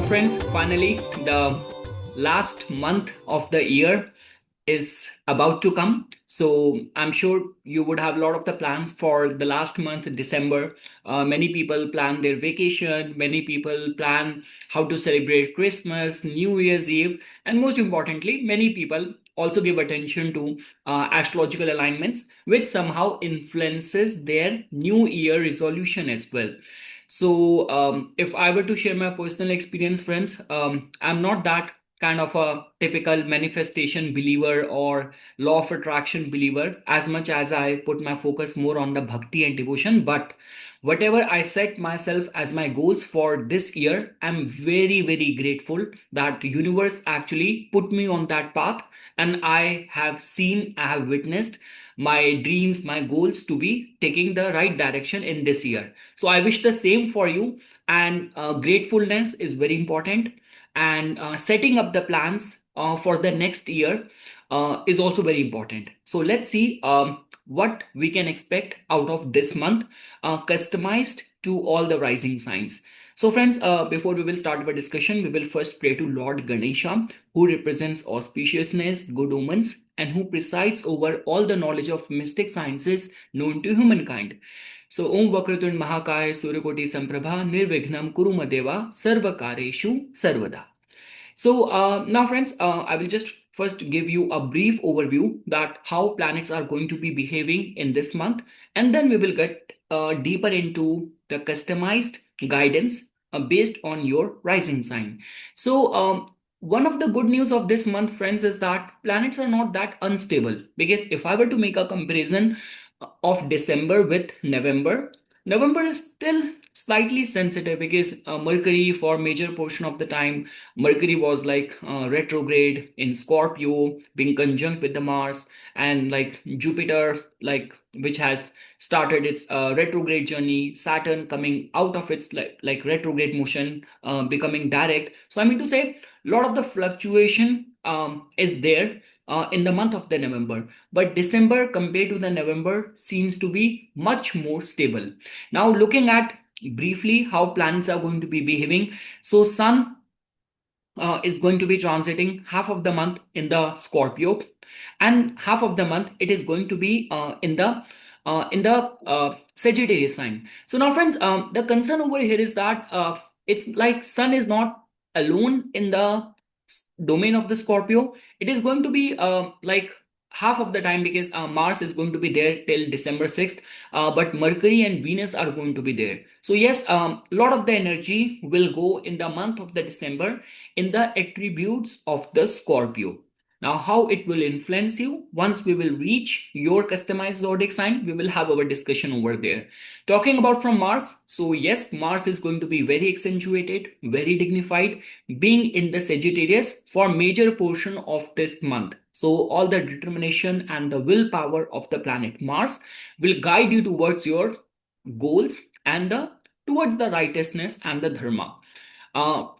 So, friends, finally, the last month of the year is about to come. So, I'm sure you would have a lot of the plans for the last month, December. Many people plan their vacation, many people plan how to celebrate Christmas, New Year's Eve, and most importantly, many people also give attention to astrological alignments, which somehow influences their New Year resolution as well. So, if I were to share my personal experience, friends, I'm not that kind of a typical manifestation believer or law of attraction believer as much as I put my focus more on the bhakti and devotion. But whatever I set myself as my goals for this year, I'm very, very grateful that universe actually put me on that path, and I have seen, I have witnessed my dreams, my goals to be taking the right direction in this year. So I wish the same for you. And gratefulness is very important. And setting up the plans for the next year is also very important. So let's see what we can expect out of this month, customized to all the rising signs. So, friends, before we will start our discussion, we will first pray to Lord Ganesha, who represents auspiciousness, good omens, and who presides over all the knowledge of mystic sciences known to humankind. So, Om Vakratun Mahakaya Suryakoti Samprabha Nirvignam Kurumadeva Sarvakareshu Sarvada. So now, friends, I will just first give you a brief overview that how planets are going to be behaving in this month, and then we will get deeper into the customized guidance based on your rising sign. So one of the good news of this month, friends, is that planets are not that unstable. Because if I were to make a comparison of December with November, November is still slightly sensitive because Mercury, for major portion of the time, Mercury was like retrograde in Scorpio, being conjunct with the Mars, and like Jupiter, like which has started its retrograde journey, Saturn coming out of its like retrograde motion, becoming direct. So I mean to say, a lot of the fluctuation is there in the month of the November, but December compared to the November seems to be much more stable. Now, looking at briefly how planets are going to be behaving. So, Sun is going to be transiting half of the month in the Scorpio, and half of the month it is going to be in the Sagittarius sign. So now, friends, the concern over here is that it's like Sun is not alone in the domain of the Scorpio. It is going to be like half of the time because Mars is going to be there till December 6th, but Mercury and Venus are going to be there. So yes, a lot of the energy will go in the month of the December in the attributes of the Scorpio. Now, how it will influence you once we will reach your customized zodiac sign, we will have our discussion over there. Talking about from Mars, so yes, Mars is going to be very accentuated, very dignified, being in the Sagittarius for major portion of this month. So all the determination and the willpower of the planet Mars will guide you towards your goals and the towards the righteousness and the dharma.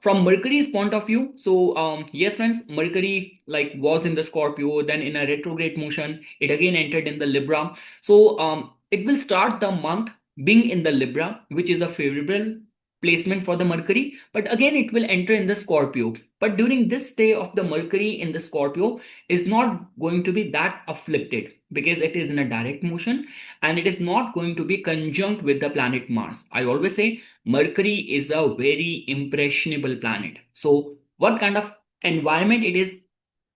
From Mercury's point of view, so yes, friends, Mercury like was in the Scorpio, then in a retrograde motion, it again entered in the Libra. So it will start the month being in the Libra, which is a favorable placement for the Mercury, but again it will enter in the Scorpio. But during this stay of the Mercury in the Scorpio is not going to be that afflicted because it is in a direct motion and it is not going to be conjunct with the planet Mars. I always say Mercury is a very impressionable planet. So what kind of environment it is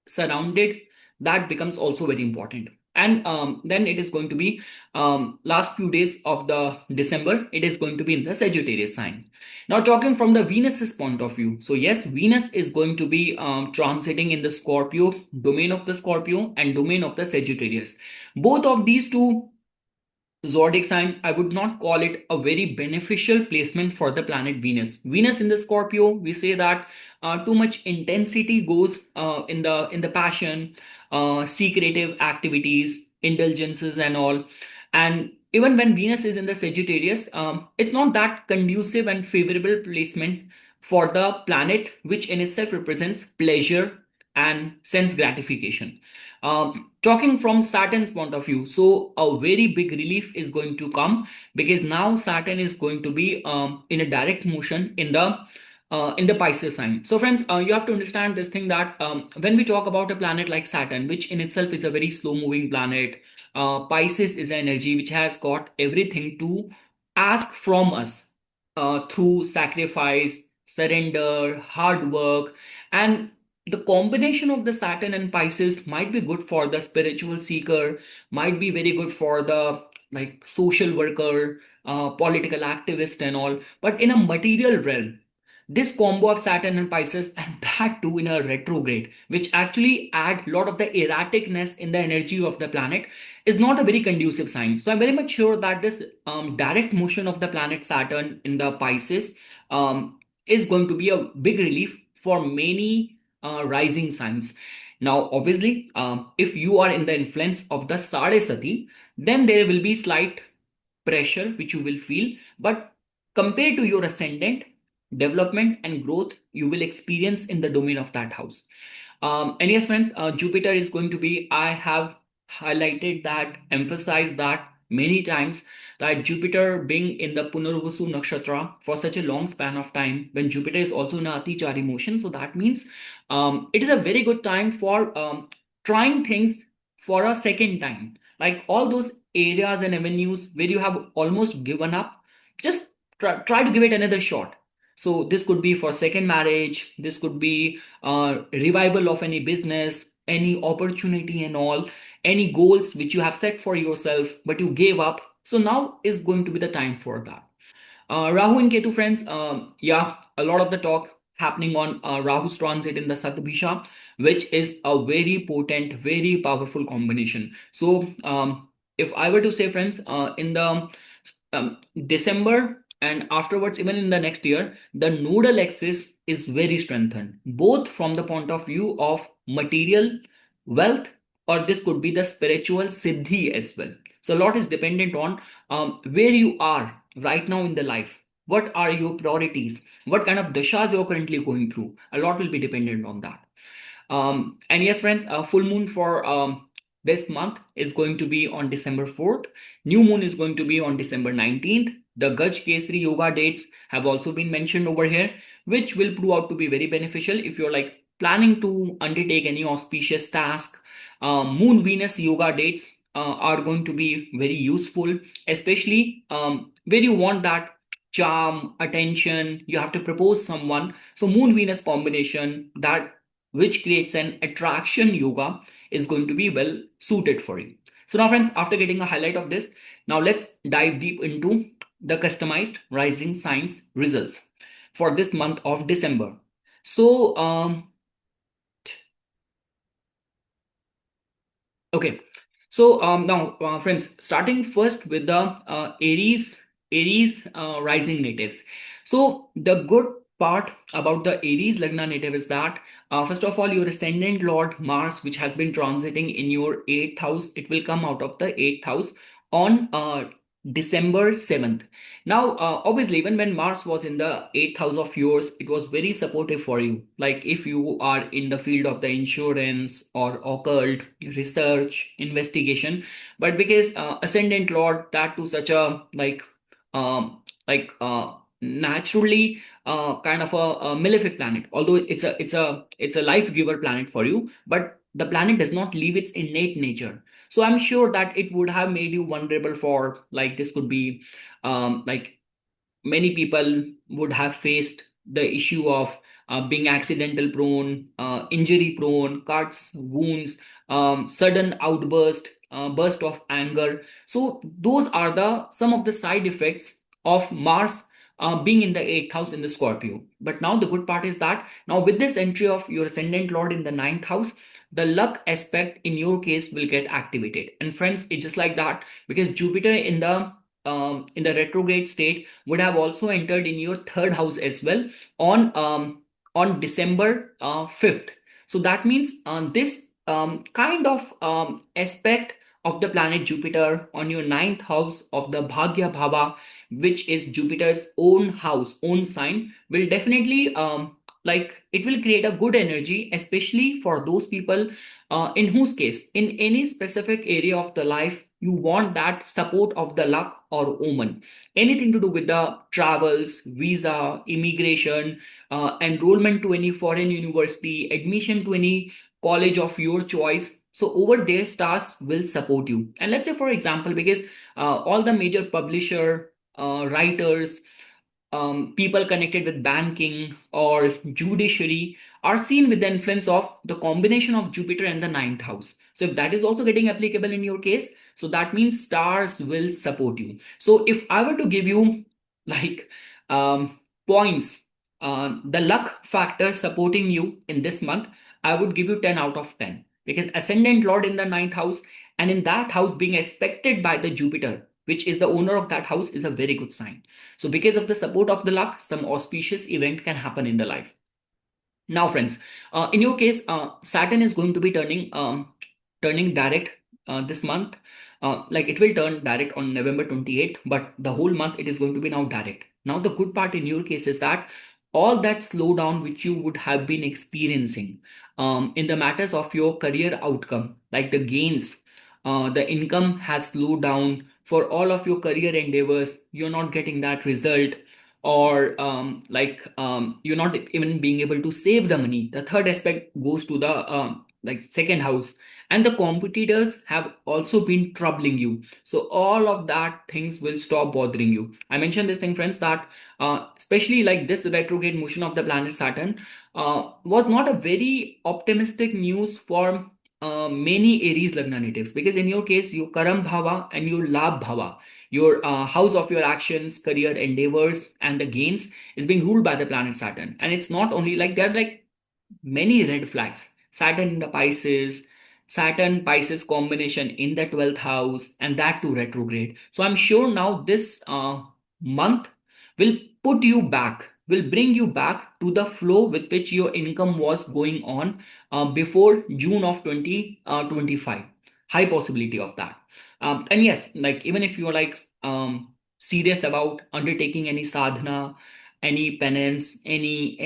surrounded, that becomes also very important. And then it is going to be last few days of the December, it is going to be in the Sagittarius sign. Now, talking from the Venus's point of view, so yes, Venus is going to be transiting in the Scorpio, domain of the Scorpio and domain of the Sagittarius. Both of these two zodiac sign, I would not call it a very beneficial placement for the planet Venus. Venus in the Scorpio, we say that too much intensity goes in the passion, secretive activities, indulgences, and all. And even when Venus is in the Sagittarius, it's not that conducive and favorable placement for the planet, which in itself represents pleasure and sense gratification. Talking from Saturn's point of view, so a very big relief is going to come because now Saturn is going to be in a direct motion in the in the Pisces sign. So, friends, you have to understand this thing that when we talk about a planet like Saturn, which in itself is a very slow moving planet, Pisces is an energy which has got everything to ask from us through sacrifice, surrender, hard work, and the combination of the Saturn and Pisces might be good for the spiritual seeker, might be very good for the like social worker, political activist, and all. But in a material realm, this combo of Saturn and Pisces, and that too in a retrograde, which actually add a lot of the erraticness in the energy of the planet, is not a very conducive sign. So I'm very much sure that this direct motion of the planet Saturn in the Pisces is going to be a big relief for many rising signs. Now, obviously, if you are in the influence of the Sadesati, then there will be slight pressure which you will feel, but compared to your ascendant, development and growth you will experience in the domain of that house. And yes, friends, Jupiter is going to be, I have highlighted that, emphasized that many times, that Jupiter being in the Punarvasu Nakshatra for such a long span of time, when Jupiter is also in a Atichari motion, so that means it is a very good time for trying things for a second time. Like all those areas and avenues where you have almost given up, just try to give it another shot. So this could be for second marriage, this could be revival of any business, any opportunity and all, any goals which you have set for yourself but you gave up. So now is going to be the time for that. Rahu and Ketu, friends, yeah, a lot of the talk happening on Rahu's transit in the Satbhisha, which is a very potent, very powerful combination. So, if I were to say, friends, in the December and afterwards, even in the next year, the nodal axis is very strengthened, both from the point of view of material wealth, or this could be the spiritual siddhi as well. So, a lot is dependent on where you are right now in the life. What are your priorities? What kind of dashas you're currently going through? A lot will be dependent on that. And yes, friends, full moon for this month is going to be on December 4th. New moon is going to be on December 19th. The Gaj Kesri yoga dates have also been mentioned over here, which will prove out to be very beneficial if you're like planning to undertake any auspicious task. Moon Venus yoga dates are going to be very useful, especially where you want that charm, attention, you have to propose someone. So Moon Venus combination, that which creates an attraction yoga, is going to be well suited for you. So now, friends, after getting a highlight of this, now let's dive deep into the customized rising signs results for this month of December. So okay, so now, friends, starting first with the Aries rising natives. So the good part about the Aries Lagna native is that first of all, your ascendant Lord Mars, which has been transiting in your eighth house, it will come out of the eighth house on December 7th. Now, obviously, even when Mars was in the eighth house of yours, it was very supportive for you. Like if you are in the field of the insurance or occult research, investigation, but because ascendant Lord, that to such a naturally kind of a malefic planet, although it's a life giver planet for you, but the planet does not leave its innate nature. So I'm sure that it would have made you vulnerable for, like, this could be like many people would have faced the issue of being accidental prone, injury prone, cuts, wounds, sudden outburst, burst of anger. So those are the some of the side effects of Mars being in the eighth house in the Scorpio. But now the good part is that now with this entry of your ascendant Lord in the ninth house, the luck aspect in your case will get activated. And friends, it's just like that, because Jupiter in the retrograde state would have also entered in your third house as well on December 5th. So that means this kind of aspect of the planet Jupiter on your ninth house of the Bhagya Bhava, which is Jupiter's own house, own sign, will definitely like it will create a good energy, especially for those people in whose case, in any specific area of the life, you want that support of the luck or omen. Anything to do with the travels, visa, immigration, enrollment to any foreign university, admission to any college of your choice. So over there, stars will support you. And let's say, for example, because all the major publisher, writers, people connected with banking or judiciary are seen with the influence of the combination of Jupiter and the ninth house. So if that is also getting applicable in your case, so that means stars will support you. So if I were to give you like points, the luck factor supporting you in this month, I would give you 10 out of 10 because ascendant lord in the ninth house and in that house being aspected by the Jupiter, which is the owner of that house, is a very good sign. So because of the support of the luck, some auspicious event can happen in the life. Now, friends, in your case, Saturn is going to be turning direct this month. Like it will turn direct on November 28th, but the whole month it is going to be now direct. Now, the good part in your case is that all that slowdown which you would have been experiencing in the matters of your career outcome, like the gains, the income has slowed down for all of your career endeavors. You're not getting that result, or you're not even being able to save the money. The third aspect goes to the like second house, and the competitors have also been troubling you. So all of that things will stop bothering you. I mentioned this thing, friends, that especially like this retrograde motion of the planet Saturn was not a very optimistic news for many Aries Lagna natives, because in your case, your Karam Bhava and your Labh Bhava, your house of your actions, career endeavors, and the gains is being ruled by the planet Saturn. And it's not only like there are like many red flags. Saturn in the Pisces, Saturn Pisces combination in the 12th house, and that too retrograde. So I'm sure now this month will put you back, will bring you back to the flow with which your income was going on before June of 2025. High possibility of that. And yes, like even if you're like serious about undertaking any sadhana, any penance, any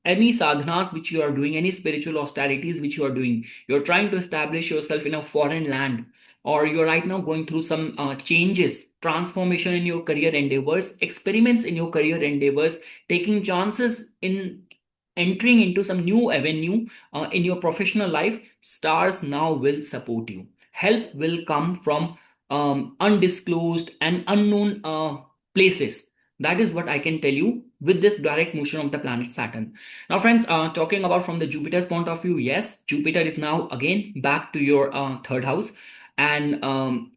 sadhanas which you are doing, any spiritual austerities which you are doing, you're trying to establish yourself in a foreign land, or you're right now going through some changes, transformation in your career endeavors, experiments in your career endeavors, taking chances in entering into some new avenue in your professional life, stars now will support you. Help will come from undisclosed and unknown places. That is what I can tell you with this direct motion of the planet Saturn. Now, friends, talking about from the Jupiter's point of view, yes, Jupiter is now again back to your third house, and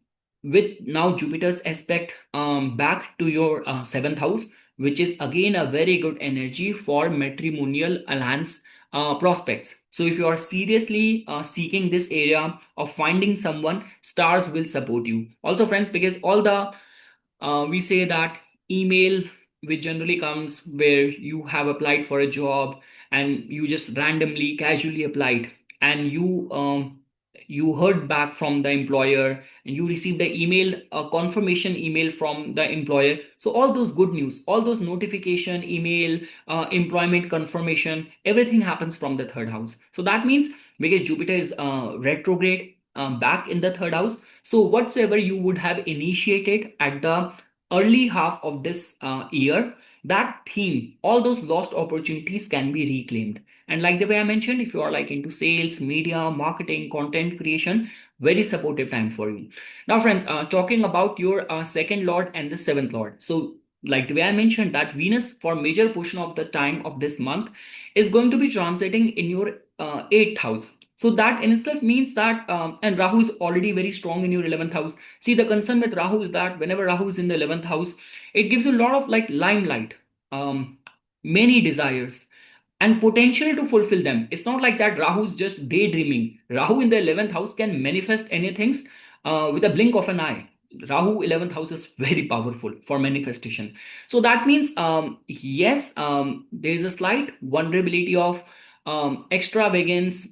with now Jupiter's aspect back to your seventh house, which is again a very good energy for matrimonial alliance prospects. So if you are seriously seeking this area of finding someone, stars will support you. Also, friends, because all the we say that email which generally comes where you have applied for a job and you just randomly casually applied, and you heard back from the employer and you received the email, a confirmation email from the employer. So all those good news, all those notification email, employment confirmation, everything happens from the third house. So that means because Jupiter is retrograde back in the third house, so whatsoever you would have initiated at the early half of this year, that theme, all those lost opportunities can be reclaimed. And like the way I mentioned, if you are like into sales, media, marketing, content creation, very supportive time for you. Now, friends, talking about your second lord and the seventh lord. So like the way I mentioned, that Venus for major portion of the time of this month is going to be transiting in your eighth house. So that in itself means that, and Rahu is already very strong in your 11th house. See, the concern with Rahu is that whenever Rahu is in the 11th house, it gives you a lot of like limelight, many desires, and potential to fulfill them. It's not like that Rahu's just daydreaming. Rahu in the 11th house can manifest anything with a blink of an eye. Rahu 11th house is very powerful for manifestation. So that means, yes, there is a slight vulnerability of extravagance,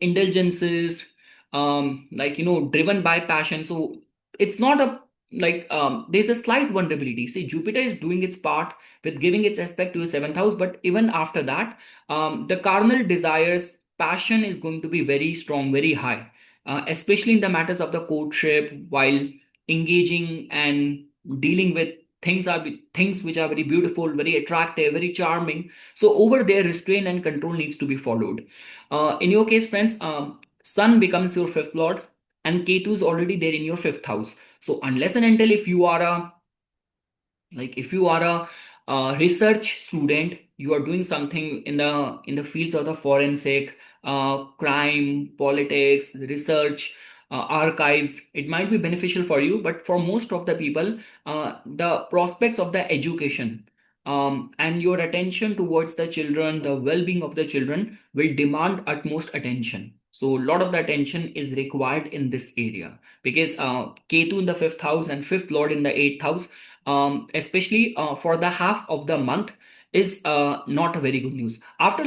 indulgences, driven by passion. So it's not a there's a slight vulnerability. See, Jupiter is doing its part with giving its aspect to the seventh house, but even after that, the carnal desires, passion is going to be very strong, very high. especially in the matters of the courtship, while engaging and dealing with things which are very beautiful, very attractive, very charming. So over there, restraint and control needs to be followed. In your case, friends, Sun becomes your fifth lord, and Ketu is already there in your fifth house. So unless and until if you are a research student, you are doing something in the fields of the forensic, crime, politics, research, archives, it might be beneficial for you. But for most of the people, the prospects of the education, and your attention towards the children, the well-being of the children will demand utmost attention. So a lot of the attention is required in this area, because Ketu in the fifth house and fifth lord in the eighth house, especially for the half of the month, is not a very good news. After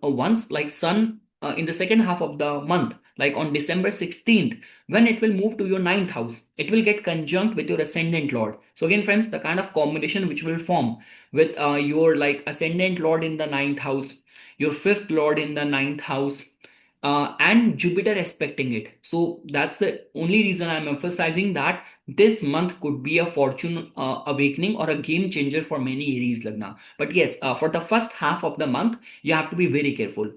once like Sun in the second half of the month, like on December 16th, when it will move to your ninth house, it will get conjunct with your ascendant lord. So again, friends, the kind of combination which will form with your like ascendant lord in the ninth house, your fifth lord in the ninth house, and Jupiter aspecting it. So that's the only reason I'm emphasizing that this month could be a fortune awakening or a game changer for many Aries Lagna. But yes, for the first half of the month, you have to be very careful.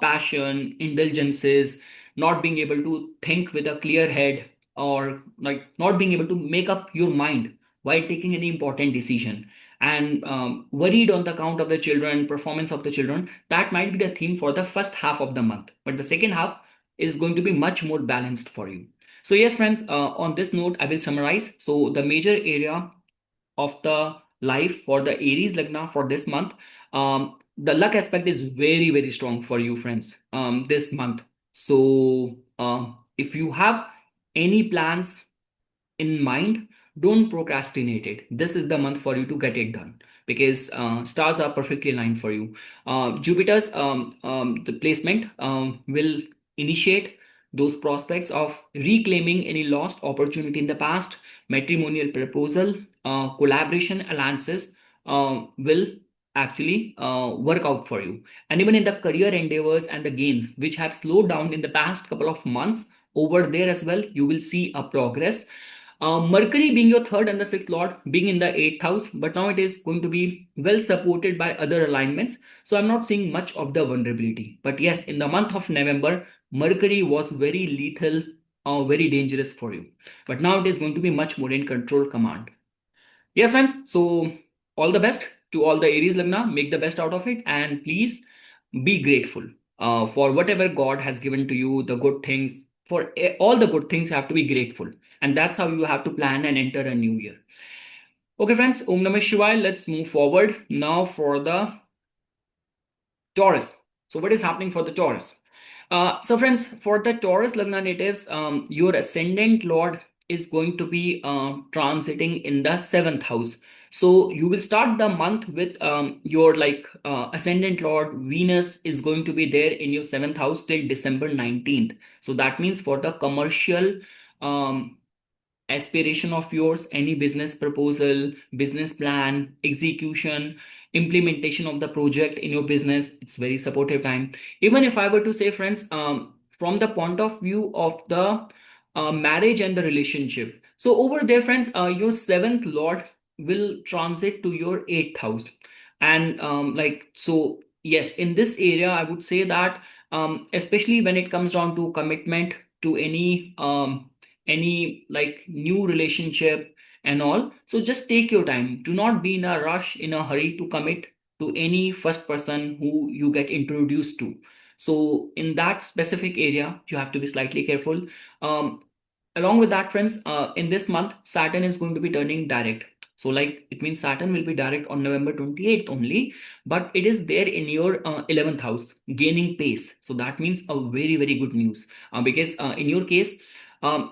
Passion, indulgences, not being able to think with a clear head, or like not being able to make up your mind while taking any important decision, and worried on the account of the children, performance of the children. That might be the theme for the first half of the month, but the second half is going to be much more balanced for you. So yes, friends, on this note, I will summarize. So the major area of the life for the Aries Lagna for this month, the luck aspect is very, very strong for you, friends, this month. So if you have any plans in mind, don't procrastinate it. This is the month for you to get it done, because stars are perfectly aligned for you. Jupiter's the placement will initiate those prospects of reclaiming any lost opportunity in the past. Matrimonial proposal, collaboration, alliances will actually work out for you. And even in the career endeavors and the gains which have slowed down in the past couple of months, over there as well you will see a progress. Mercury being your third and the sixth lord, being in the eighth house, but now it is going to be well supported by other alignments. So I'm not seeing much of the vulnerability. But yes, in the month of November, Mercury was very lethal, very dangerous for you. But now it is going to be much more in control command. Yes, friends. So all the best to all the Aries Lagna. Make the best out of it, and please be grateful for whatever God has given to you, the good things. For all the good things, you have to be grateful, and that's how you have to plan and enter a new year. Okay, friends. Om Namah Shivaya. Let's move forward now for the Taurus. So what is happening for the Taurus? So friends, for the Taurus Lagna natives, your ascendant lord is going to be transiting in the seventh house. So you will start the month with your ascendant lord Venus is going to be there in your seventh house till December 19th. So that means for the commercial um, aspiration of yours, any business proposal, business plan, execution, implementation of the project in your business, it's very supportive time. Even if I were to say, friends, from the point of view of the marriage and the relationship, so over there, friends, your seventh lord will transit to your eighth house. And so yes, in this area I would say that especially when it comes down to commitment to any like new relationship and all, so just take your time. Do not be in a rush, in a hurry to commit to any first person who you get introduced to. So in that specific area you have to be slightly careful. Along with that, friends, in this month Saturn is going to be turning direct. So like it means Saturn will be direct on November 28th only, but it is there in your 11th house gaining pace. So that means a very, very good news, because in your case,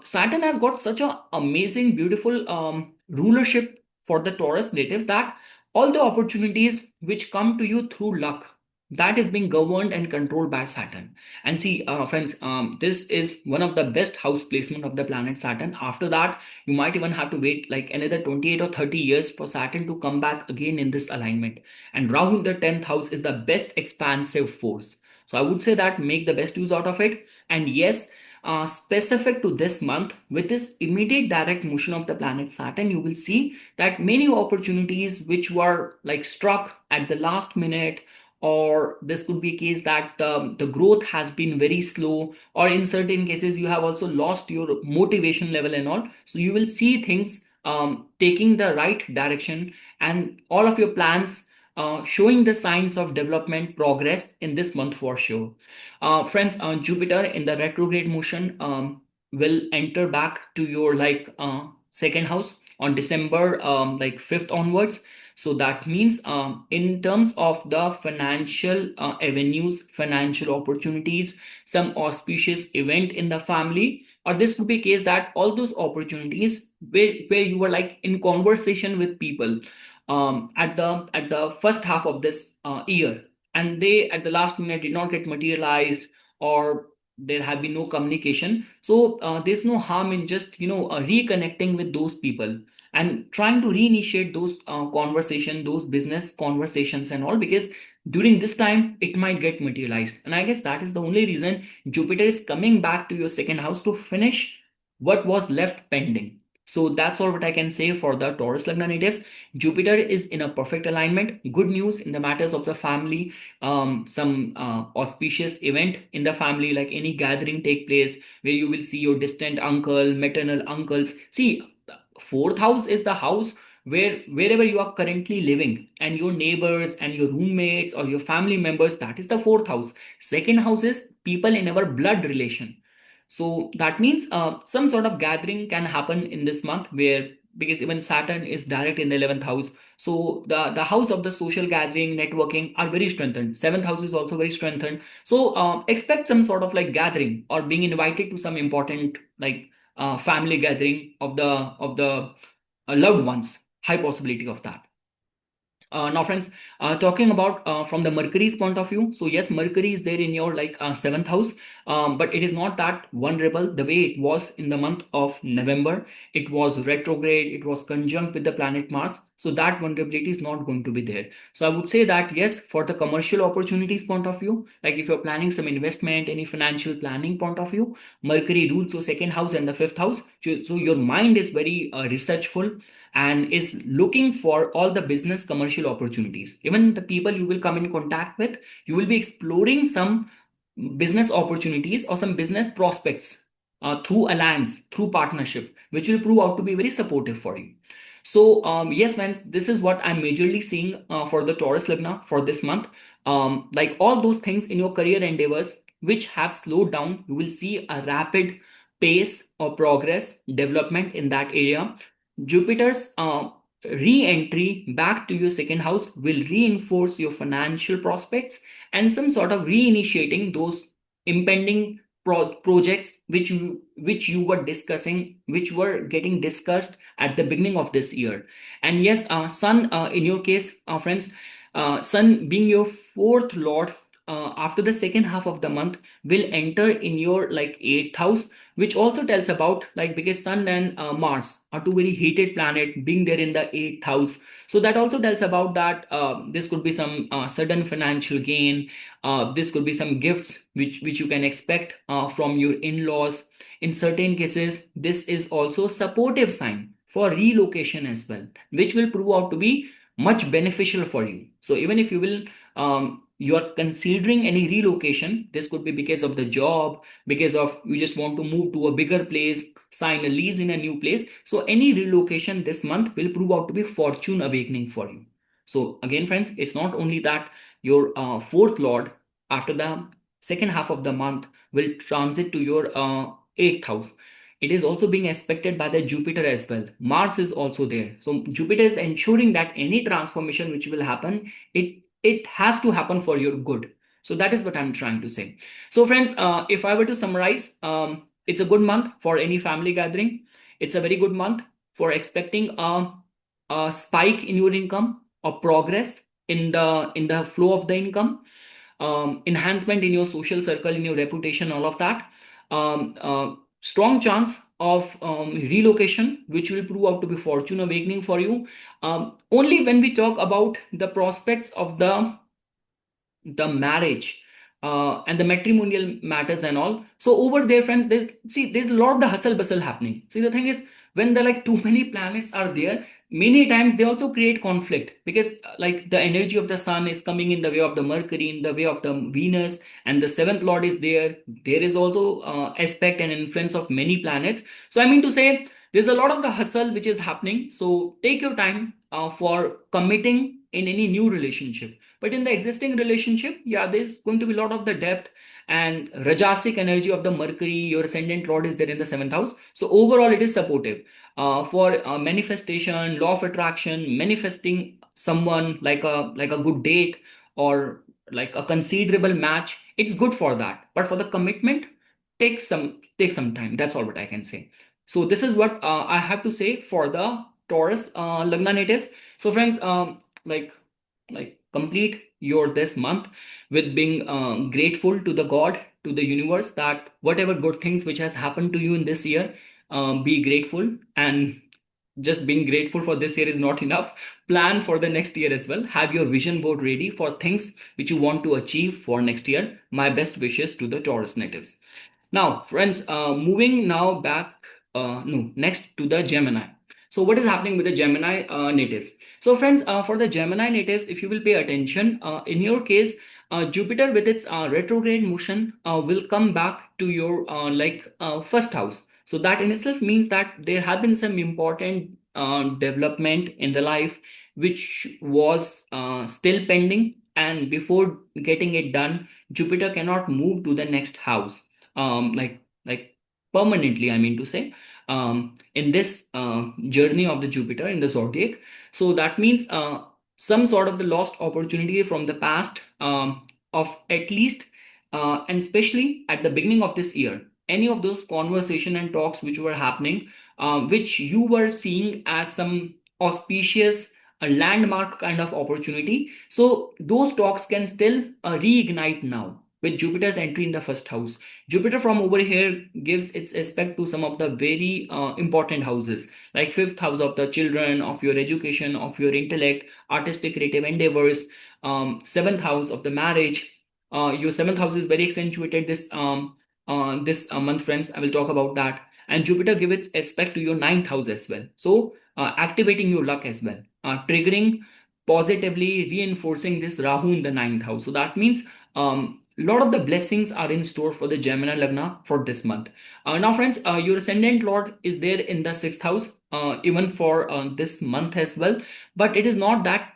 Saturn has got such a amazing, beautiful rulership for the Taurus natives, that all the opportunities which come to you through luck, that is being governed and controlled by Saturn. And see, friends, this is one of the best house placement of the planet Saturn. After that, you might even have to wait like another 28 or 30 years for Saturn to come back again in this alignment. And Rahu in the 10th house is the best expansive force. So I would say that make the best use out of it. And yes, specific to this month, with this immediate direct motion of the planet Saturn, you will see that many opportunities which were like struck at the last minute, or this could be a case that the growth has been very slow, or in certain cases you have also lost your motivation level and all. So you will see things taking the right direction, and all of your plans showing the signs of development progress in this month for sure. Friends, Jupiter in the retrograde motion will enter back to your second house on December 5th onwards. So that means in terms of the financial avenues, financial opportunities, some auspicious event in the family, or this could be a case that all those opportunities where you were like in conversation with people at the first half of this year, and they at the last minute did not get materialized, or there have been no communication. So there's no harm in just reconnecting with those people and trying to reinitiate those conversation, those business conversations and all, because during this time it might get materialized. And I guess that is the only reason Jupiter is coming back to your second house to finish what was left pending. So that's all what I can say for the Taurus Lagna natives. Jupiter is in a perfect alignment. Good news in the matters of the family. Some auspicious event in the family, like any gathering take place where you will see your distant uncle, maternal uncles. See, fourth house is the house where wherever you are currently living, and your neighbors and your roommates or your family members, that is the fourth house. Second house is people in our blood relation. So that means some sort of gathering can happen in this month, where because even Saturn is direct in the 11th house, so the house of the social gathering, networking are very strengthened. Seventh house is also very strengthened. So expect some sort of like gathering, or being invited to some important family gathering of the loved ones. High possibility of that. Now, friends, talking about from the Mercury's point of view. So yes, Mercury is there in your seventh house, but it is not that vulnerable the way it was in the month of November. It was retrograde. It was conjunct with the planet Mars. So that vulnerability is not going to be there. So I would say that yes, for the commercial opportunities point of view, like if you're planning some investment, any financial planning point of view, Mercury rules your second house and the fifth house. So your mind is very researchful and is looking for all the business commercial opportunities. Even the people you will come in contact with, you will be exploring some business opportunities or some business prospects through alliance, through partnership, which will prove out to be very supportive for you. So yes, friends, this is what I'm majorly seeing for the Taurus Lagna for this month. Like all those things in your career endeavors which have slowed down, you will see a rapid pace or progress development in that area. Jupiter's re-entry back to your second house will reinforce your financial prospects and some sort of reinitiating those impending projects which you were discussing, which were getting discussed at the beginning of this year. And yes, Sun, in your case, friends, Sun being your fourth lord, after the second half of the month will enter in your eighth house, which also tells about because Sun and Mars are two very heated planet being there in the eighth house. So that also tells about that this could be some sudden financial gain. This could be some gifts which you can expect from your in-laws. In certain cases, this is also supportive sign for relocation as well, which will prove out to be much beneficial for you. So even if you will you are considering any relocation, this could be because of the job, because of you just want to move to a bigger place, sign a lease in a new place. So any relocation this month will prove out to be fortune awakening for you. So again, friends, it's not only that your fourth lord after the second half of the month will transit to your eighth house. It is also being expected by the Jupiter as well. Mars is also there. So Jupiter is ensuring that any transformation which will happen, it has to happen for your good. So that is what I'm trying to say. So friends, if I were to summarize, it's a good month for any family gathering. It's a very good month for expecting a spike in your income or progress in the flow of the income, enhancement in your social circle, in your reputation, all of that. Strong chance of relocation, which will prove out to be fortune awakening for you. Only when we talk about the prospects of the marriage, and the matrimonial matters and all. So over there, friends, there's a lot of the hustle bustle happening. See, the thing is, when the like too many planets are there, many times they also create conflict, because like the energy of the sun is coming in the way of the Mercury, in the way of the Venus, and the seventh lord is there. There is also aspect and influence of many planets. So I mean to say, there's a lot of the hustle which is happening. So take your time for committing in any new relationship. But in the existing relationship, yeah, there's going to be a lot of the depth and rajasic energy of the Mercury. Your ascendant lord is there in the seventh house. So overall, it is supportive for manifestation, law of attraction, manifesting someone like a good date, or like a considerable match. It's good for that. But for the commitment, take some time. That's all what I can say. So this is what I have to say for the Taurus Lagna natives. So friends, like complete your this month with being grateful to the God, to the universe, that whatever good things which has happened to you in this year, be grateful. And just being grateful for this year is not enough. Plan for the next year as well. Have your vision board ready for things which you want to achieve for next year. My best wishes to the Taurus natives. Now, friends, moving now back, no, next to the Gemini. So, what is happening with the Gemini natives? So, friends, for the Gemini natives, if you will pay attention, in your case, Jupiter with its retrograde motion will come back to your first house. So, that in itself means that there have been some important development in the life which was still pending, and before getting it done, Jupiter cannot move to the next house, like permanently, I mean to say, in this journey of the Jupiter in the zodiac. So that means some sort of the lost opportunity from the past, of at least, and especially at the beginning of this year, any of those conversation and talks which were happening, which you were seeing as some auspicious, a landmark kind of opportunity. So those talks can still reignite now with Jupiter's entry in the first house. Jupiter from over here gives its aspect to some of the very important houses, like fifth house of the children, of your education, of your intellect, artistic creative endeavors, seventh house of the marriage. Your seventh house is very accentuated this month, friends. I will talk about that. And Jupiter gives its aspect to your ninth house as well. So activating your luck as well, triggering positively reinforcing this Rahu in the ninth house. So that means a lot of the blessings are in store for the Gemini Lagna for this month. Now, friends, your ascendant Lord is there in the sixth house, even for this month as well. But it is not that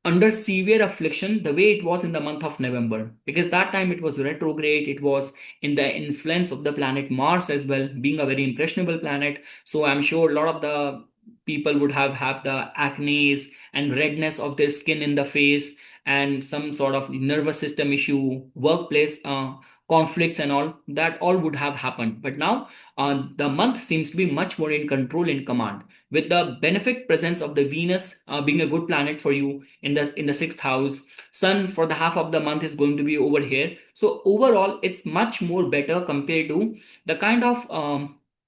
under severe affliction the way it was in the month of November, because that time it was retrograde, it was in the influence of the planet Mars as well, being a very impressionable planet. So I'm sure a lot of the people would have the acne and redness of their skin in the face, and some sort of nervous system issue, workplace conflicts and all that, all would have happened. But now the month seems to be much more in control, in command, with the benefic presence of the Venus being a good planet for you in the sixth house. Sun for the half of the month is going to be over here. So overall, it's much more better compared to the kind of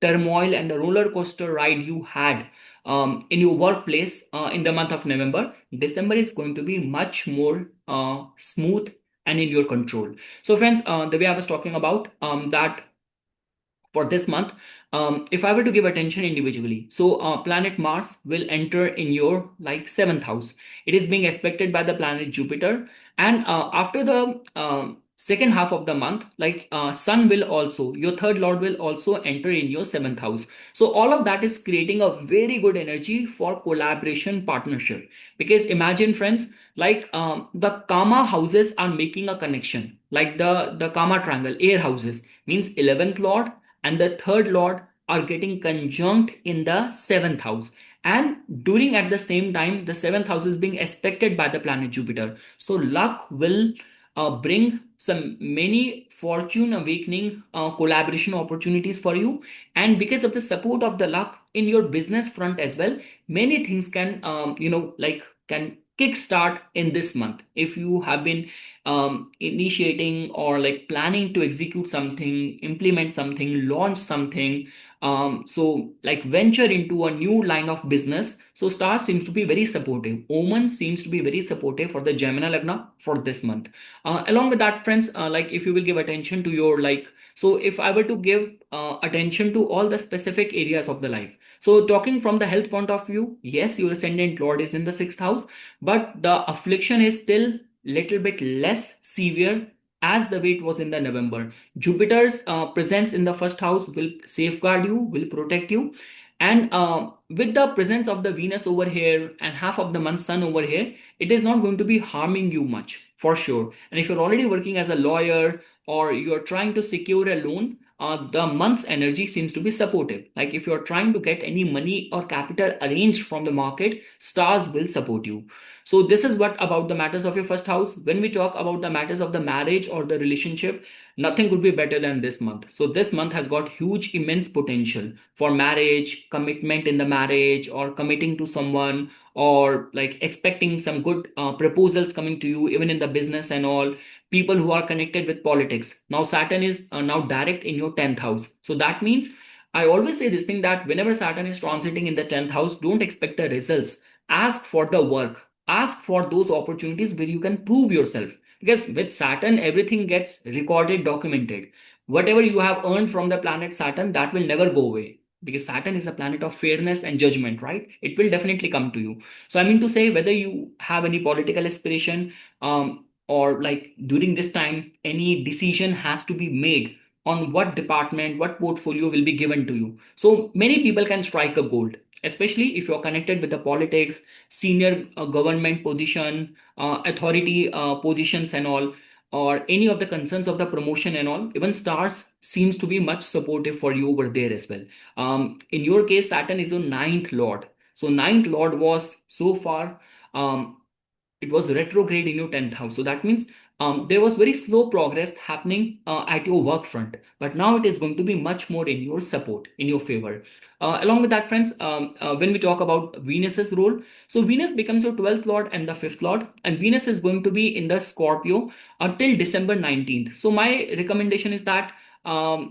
turmoil and the roller coaster ride you had in your workplace in the month of November. December is going to be much more smooth and in your control. So, friends, the way I was talking about, that for this month, if I were to give attention individually, so planet Mars will enter in your like seventh house. It is being expected by the planet Jupiter, and after the second half of the month, like Sun will also, your third lord will also enter in your seventh house. So all of that is creating a very good energy for collaboration, partnership. Because imagine, friends, like the Kama houses are making a connection, like the Kama triangle, air houses means 11th lord and the third lord are getting conjunct in the seventh house, and during at the same time the seventh house is being aspected by the planet Jupiter. So luck will bring some many fortune awakening collaboration opportunities for you. And because of the support of the luck in your business front as well, many things can can kickstart in this month. If you have been initiating or like planning to execute something, implement something, launch something, So like venture into a new line of business. So star seems to be very supportive. Omen seems to be very supportive for the Gemini Lagna for this month. Along with that, friends, like if you will give attention to your like, so if I were to give attention to all the specific areas of the life. So talking from the health point of view, yes, your ascendant lord is in the sixth house, but the affliction is still little bit less severe as the way it was in the November. Jupiter's presence in the first house will safeguard you, will protect you. And with the presence of the Venus over here and half of the month Sun over here, it is not going to be harming you much for sure. And if you're already working as a lawyer or you're trying to secure a loan, the month's energy seems to be supportive. Like if you're trying to get any money or capital arranged from the market, stars will support you. So this is what about the matters of your first house. When we talk about the matters of the marriage or the relationship, nothing could be better than this month. So this month has got huge, immense potential for marriage, commitment in the marriage, or committing to someone, or like expecting some good proposals coming to you, even in the business and all. People who are connected with politics. Now Saturn is now direct in your 10th house. So that means I always say this thing that whenever Saturn is transiting in the 10th house, don't expect the results. Ask for the work. Ask for those opportunities where you can prove yourself. Because with Saturn, everything gets recorded, documented. Whatever you have earned from the planet Saturn, that will never go away. Because Saturn is a planet of fairness and judgment, right? It will definitely come to you. So I mean to say, whether you have any political aspiration, or like during this time, any decision has to be made on what department, what portfolio will be given to you. So many people can strike a gold, especially if you're connected with the politics, senior government position, authority positions and all, or any of the concerns of the promotion and all. Even stars seems to be much supportive for you over there as well. In your case, Saturn is your ninth lord. So ninth lord was so far, um, it was retrograde in your 10th house. So that means there was very slow progress happening at your work front, but now it is going to be much more in your support, in your favor. Along with that, friends, when we talk about Venus's role, so Venus becomes your 12th lord and the 5th lord, and Venus is going to be in the Scorpio until December 19th. So my recommendation is that, do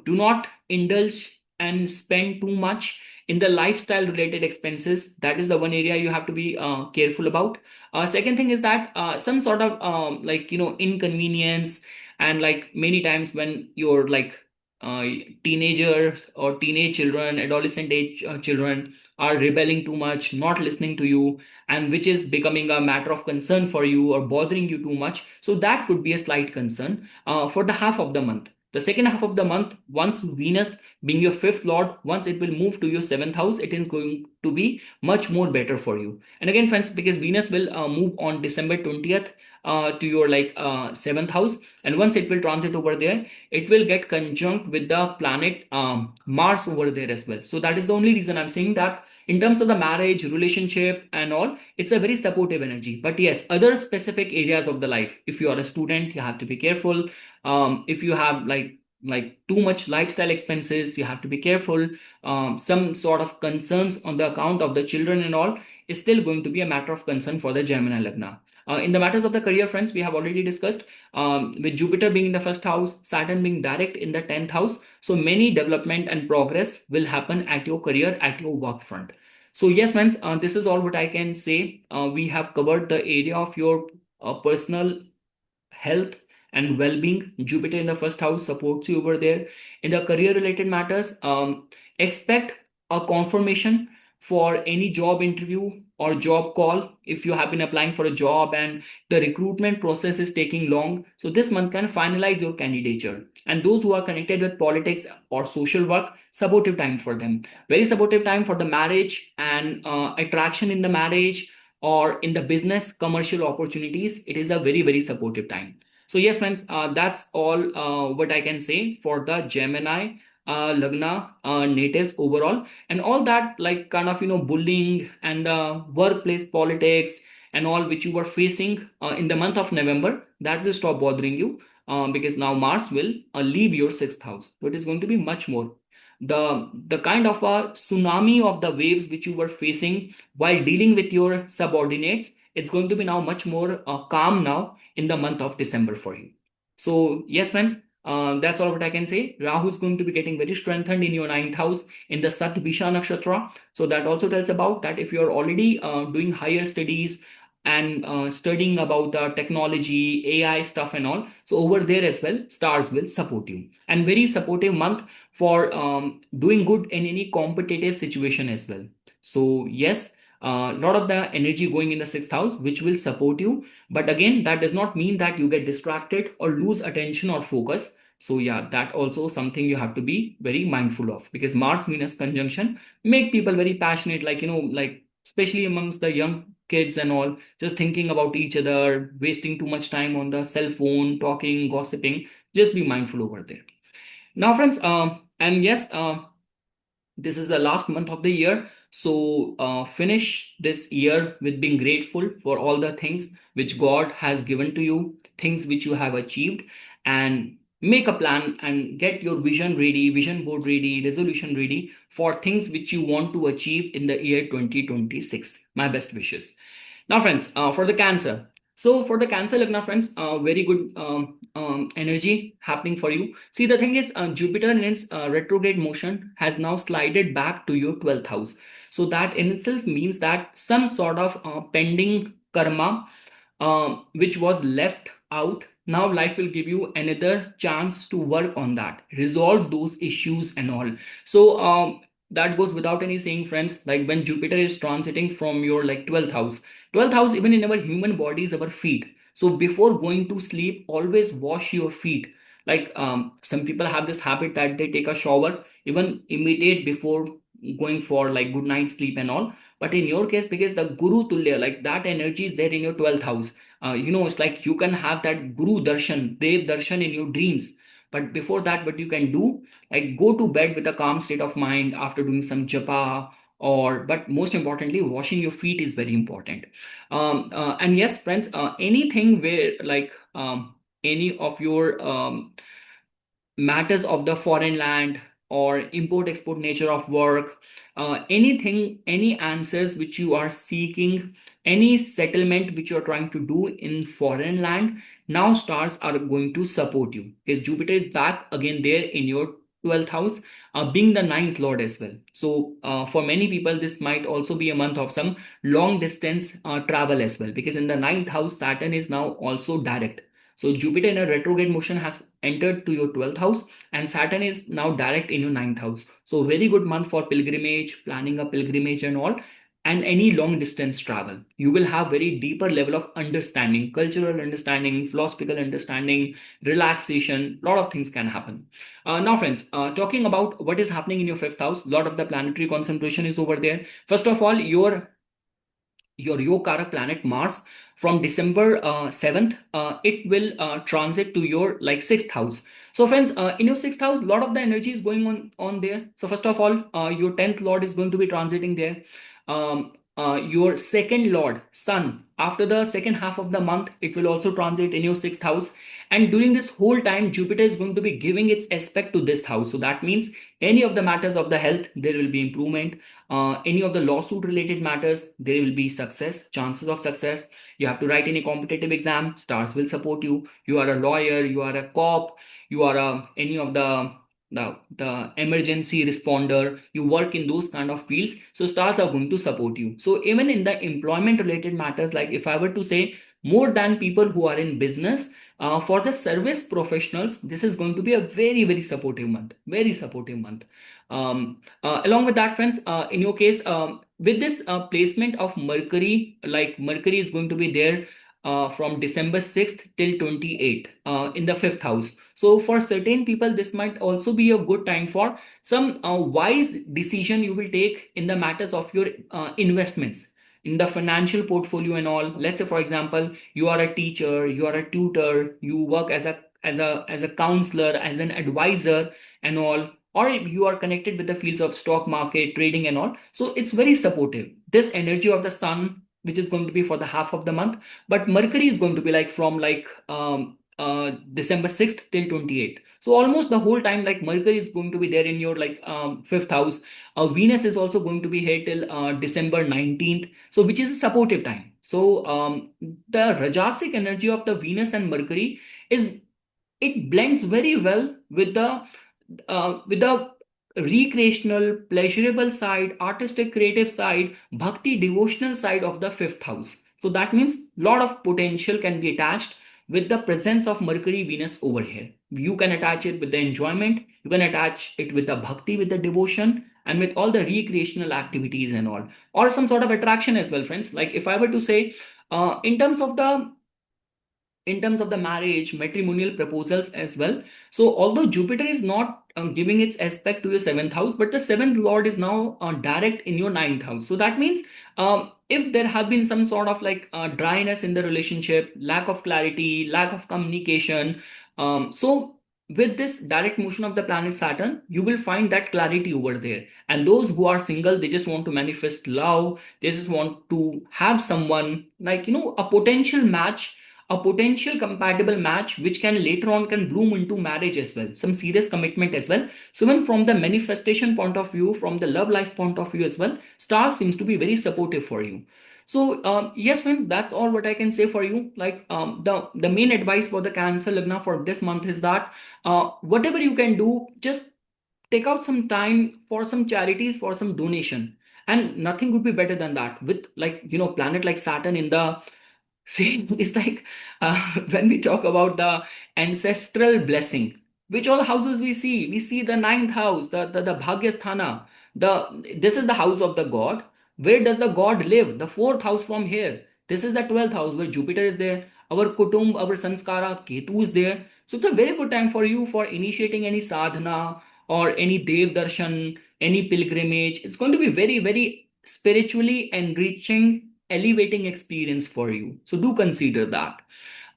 not indulge and spend too much in the lifestyle related expenses. That is the one area you have to be careful about. Second thing is that some sort of inconvenience, and like many times when you're like uh, teenagers or teenage children, adolescent age children are rebelling too much, not listening to you, and which is becoming a matter of concern for you or bothering you too much, so that could be a slight concern for the half of the month. The second half of the month, once Venus being your fifth lord, once it will move to your seventh house, it is going to be much more better for you. And again, friends, because Venus will move on December 20th to your seventh house, and once it will transit over there, it will get conjunct with the planet Mars over there as well. So that is the only reason I'm saying that in terms of the marriage, relationship, and all, it's a very supportive energy. But yes, other specific areas of the life, if you are a student, you have to be careful. If you have like too much lifestyle expenses, you have to be careful. Some sort of concerns on the account of the children and all is still going to be a matter of concern for the Gemini Lagna. In the matters of the career, friends, we have already discussed, with Jupiter being in the first house, Saturn being direct in the 10th house. So many development and progress will happen at your career, at your work front. So yes, friends, this is all what I can say. We have covered the area of your personal health and well-being. Jupiter in the first house supports you over there. In the career related matters, expect a confirmation for any job interview or job call. If you have been applying for a job and the recruitment process is taking long, so this month can finalize your candidature. And those who are connected with politics or social work, supportive time for them. Very supportive time for the marriage and attraction in the marriage, or in the business commercial opportunities. It is a very, very supportive time. So yes, friends, that's all what I can say for the Gemini Lagna natives overall. And all that like kind of bullying and the workplace politics and all which you were facing in the month of November, that will stop bothering you, because now Mars will leave your sixth house. So it is going to be much more the kind of a tsunami of the waves which you were facing while dealing with your subordinates. It's going to be now much more calm now in the month of December for you. So yes, friends, That's all what I can say. Rahu is going to be getting very strengthened in your ninth house in the Sat Bisha Nakshatra. So that also tells about that if you're already doing higher studies and studying about the technology, AI stuff and all, so over there as well, stars will support you. And very supportive month for doing good in any competitive situation as well. So yes, a lot of the energy going in the sixth house, which will support you. But again, that does not mean that you get distracted or lose attention or focus. So yeah, that also something you have to be very mindful of, because Mars Venus conjunction make people very passionate, like like especially amongst the young kids and all, just thinking about each other, wasting too much time on the cell phone, talking, gossiping. Just be mindful over there. Now, friends, and yes, this is the last month of the year. So finish this year with being grateful for all the things which God has given to you, things which you have achieved, and make a plan and get your vision ready, vision board ready, resolution ready for things which you want to achieve in the year 2026. My best wishes. Now, friends, for the Cancer. So, for the Cancer Lagna, friends, very good energy happening for you. See, the thing is, Jupiter in its retrograde motion has now slided back to your 12th house. So, that in itself means that some sort of pending karma which was left out, now life will give you another chance to work on that, resolve those issues and all. So that goes without any saying, friends. Like when Jupiter is transiting from your like 12th house, 12th house, even in our human body, is our feet. So before going to sleep, always wash your feet. Like some people have this habit that they take a shower even immediate before going for like good night sleep and all. But in your case, because the Guru Tulya, like that energy is there in your 12th house, it's like you can have that Guru Darshan, Dev Darshan in your dreams. But before that, what you can do, like go to bed with a calm state of mind after doing some japa, or but most importantly, washing your feet is very important. And yes, friends, anything where like any of your matters of the foreign land or import export nature of work, anything, any answers which you are seeking, any settlement which you are trying to do in foreign land, now stars are going to support you, because Jupiter is back again there in your 12th house, being the ninth lord as well. So for many people this might also be a month of some long distance travel as well, because in the ninth house Saturn is now also direct. So Jupiter in a retrograde motion has entered to your 12th house, and Saturn is now direct in your ninth house. So very good month for pilgrimage, planning a pilgrimage and all, and any long distance travel. You will have very deeper level of understanding, cultural understanding, philosophical understanding, relaxation, lot of things can happen. Now friends, talking about what is happening in your fifth house, lot of the planetary concentration is over there. First of all, your Yogara planet Mars from December 7th, it will transit to your like sixth house. So friends, in your sixth house, a lot of the energy is going on there. So first of all, your 10th lord is going to be transiting there. Your second lord, Sun, after the second half of the month, it will also transit in your sixth house. And during this whole time, Jupiter is going to be giving its aspect to this house. So that means any of the matters of the health, there will be improvement. Any of the lawsuit related matters, there will be success, chances of success. You have to write any competitive exam, stars will support you. You are a lawyer, you are a cop, you are any of the emergency responder, you work in those kind of fields, so stars are going to support you. So even in the employment related matters, like if I were to say more than people who are in business, for the service professionals, this is going to be a very very supportive month, very supportive month. Along with that, friends, in your case, with this placement of Mercury, like Mercury is going to be there from December 6th till 28th in the fifth house. So for certain people, this might also be a good time for some wise decision you will take in the matters of your investments in the financial portfolio and all. Let's say, for example, you are a teacher, you are a tutor, you work as a counselor, as an advisor and all, or you are connected with the fields of stock market trading and all. So it's very supportive, this energy of the sun, which is going to be for the half of the month. But Mercury is going to be like from like December 6th till 28th. So almost the whole time, like Mercury is going to be there in your like fifth house. Venus is also going to be here till December 19th. So which is a supportive time. So the Rajasic energy of the Venus and Mercury is it blends very well with the recreational, pleasurable side, artistic, creative side, bhakti, devotional side of the fifth house. So that means a lot of potential can be attached with the presence of Mercury, Venus over here. You can attach it with the enjoyment, you can attach it with the bhakti, with the devotion, and with all the recreational activities and all, or some sort of attraction as well, friends. Like if I were to say, in terms of the marriage matrimonial proposals as well. So although Jupiter is not giving its aspect to your seventh house, but the seventh lord is now direct in your ninth house. So that means if there have been some sort of like dryness in the relationship, lack of clarity, lack of communication, so with this direct motion of the planet Saturn, you will find that clarity over there. And those who are single, they just want to manifest love, they just want to have someone like, a potential match, a potential compatible match which can later on can bloom into marriage as well, some serious commitment as well. So even from the manifestation point of view, from the love life point of view as well, star seems to be very supportive for you. So yes friends, that's all what I can say for you. Like the main advice for the Cancer Lagna for this month is that whatever you can do, just take out some time for some charities, for some donation. And nothing would be better than that with, like, planet like Saturn in the see, it's like when we talk about the ancestral blessing, which all houses we see? We see the ninth house, the Bhagyasthana. This is the house of the god. Where does the god live? The fourth house from here. This is the 12th house where Jupiter is there. Our Kutumb, our Sanskara, Ketu is there. So it's a very good time for you for initiating any sadhana or any Dev Darshan, any pilgrimage. It's going to be very, very spiritually enriching, elevating experience for you. So do consider that.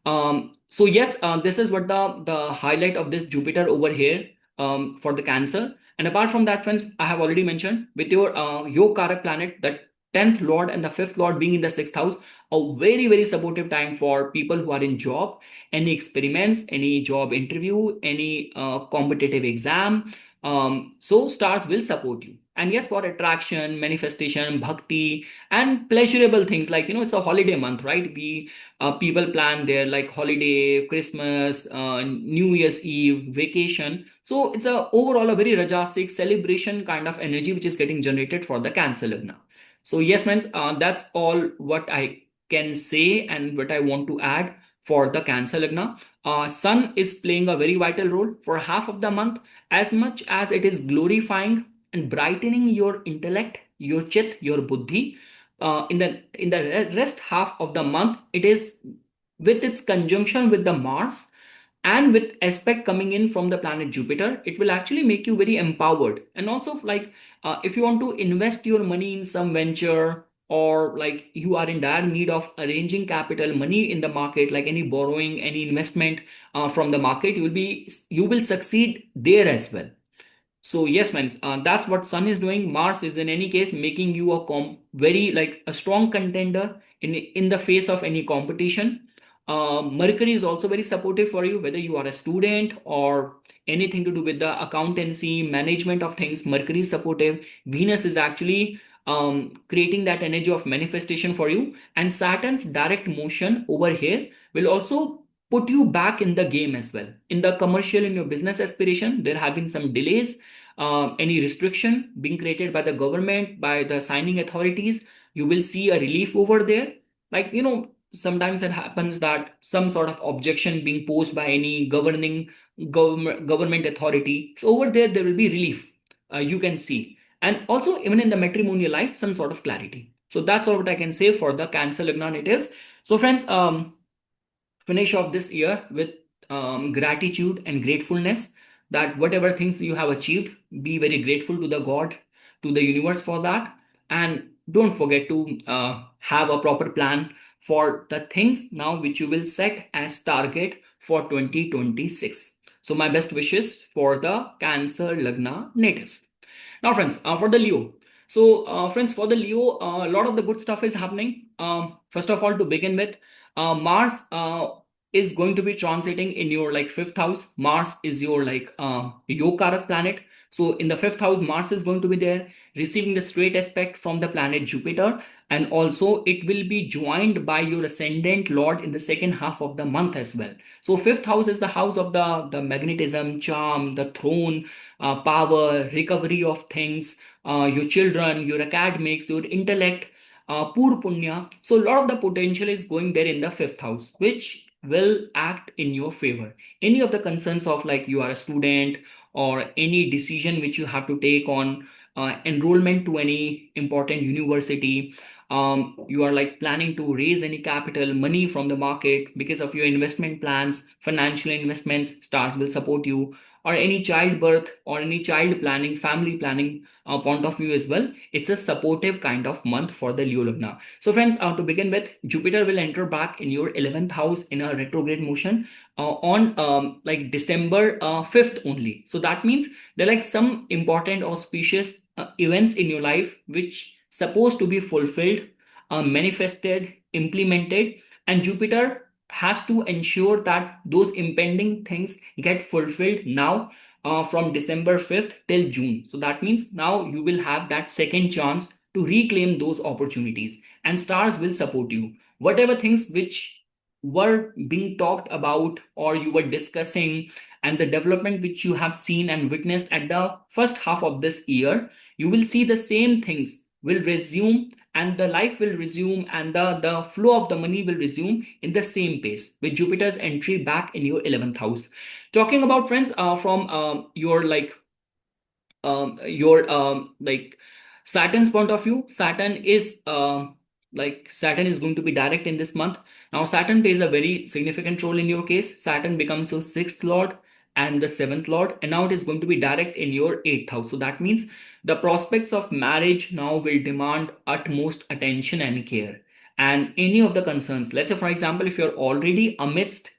So yes, this is what the highlight of this Jupiter over here for the Cancer. And apart from that, friends, I have already mentioned with your Karak planet, that 10th Lord and the 5th Lord being in the 6th house, a very, very supportive time for people who are in job, any experiments, any job interview, any competitive exam. So stars will support you. And yes, for attraction, manifestation, bhakti, and pleasurable things, like, it's a holiday month, right? We people plan their like holiday, Christmas, New Year's Eve, vacation. So it's a overall a very rajasic celebration kind of energy which is getting generated for the Cancer Lagna. So yes friends, that's all what I can say and what I want to add for the Cancer Lagna. Sun is playing a very vital role for half of the month, as much as it is glorifying and brightening your intellect, your chit, your buddhi. In the rest half of the month, it is with its conjunction with the Mars and with aspect coming in from the planet Jupiter, it will actually make you very empowered. And also, like, if you want to invest your money in some venture, or like you are in dire need of arranging capital money in the market, like any borrowing, any investment from the market, you will succeed there as well. So yes, man, that's what Sun is doing. Mars is in any case making you a very like a strong contender in the face of any competition. Mercury is also very supportive for you, whether you are a student or anything to do with the accountancy, management of things. Mercury is supportive. Venus is actually creating that energy of manifestation for you, and Saturn's direct motion over here will also put you back in the game as well. In the commercial, in your business aspiration, there have been some delays, any restriction being created by the government, by the signing authorities. You will see a relief over there. Like, sometimes it happens that some sort of objection being posed by any government authority. So over there, there will be relief. You can see. And also, even in the matrimonial life, some sort of clarity. So that's all what I can say for the Cancer Lagna natives. So friends, finish off this year with gratitude and gratefulness, that whatever things you have achieved, be very grateful to the god, to the universe for that. And don't forget to have a proper plan for the things now which you will set as target for 2026. So my best wishes for the Cancer Lagna natives. Now, friends, for the Leo. So, friends, for the Leo, a lot of the good stuff is happening. First of all, to begin with, Mars is going to be transiting in your like fifth house. Mars is your like Yokarak planet. So, in the fifth house, Mars is going to be there, receiving the straight aspect from the planet Jupiter. and also it will be joined by your ascendant lord in the second half of the month as well. So fifth house is the house of the magnetism, charm, the throne, power, recovery of things, your children, your academics, your intellect, poor punya. So a lot of the potential is going there in the fifth house, which will act in your favor. Any of the concerns of like you are a student, or any decision which you have to take on enrollment to any important university, you are like planning to raise any capital money from the market because of your investment plans, financial investments, stars will support you, or any childbirth or any child planning, family planning point of view as well. It's a supportive kind of month for the Leo Lagna. So friends, to begin with, Jupiter will enter back in your 11th house in a retrograde motion on like December 5th only. So that means there are like some important auspicious events in your life which supposed to be fulfilled, manifested, implemented, and Jupiter has to ensure that those impending things get fulfilled now, from December 5th till June. So that means now you will have that second chance to reclaim those opportunities, and stars will support you. Whatever things which were being talked about or you were discussing, and the development which you have seen and witnessed at the first half of this year, you will see the same things will resume, and the life will resume, and the flow of the money will resume in the same pace with Jupiter's entry back in your 11th house. Talking about friends, from your Saturn's point of view, Saturn is going to be direct in this month. Now Saturn plays a very significant role in your case. Saturn becomes your sixth lord and the seventh lord, and now it is going to be direct in your eighth house. So that means the prospects of marriage now will demand utmost attention and care. And any of the concerns, let's say for example, if you're already amidst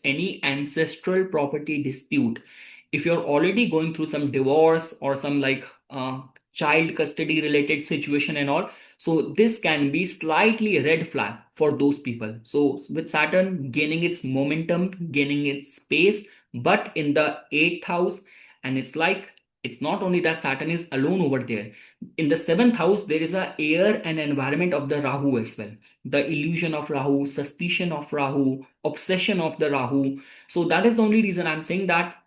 any ancestral property dispute, if you're already going through some divorce or some child custody related situation and all, so this can be slightly a red flag for those people. So with Saturn gaining its momentum, gaining its space, but in the eighth house, and it's not only that Saturn is alone over there. In the seventh house, there is a air and environment of the Rahu as well. The illusion of Rahu, suspicion of Rahu, obsession of the Rahu. So that is the only reason I'm saying that,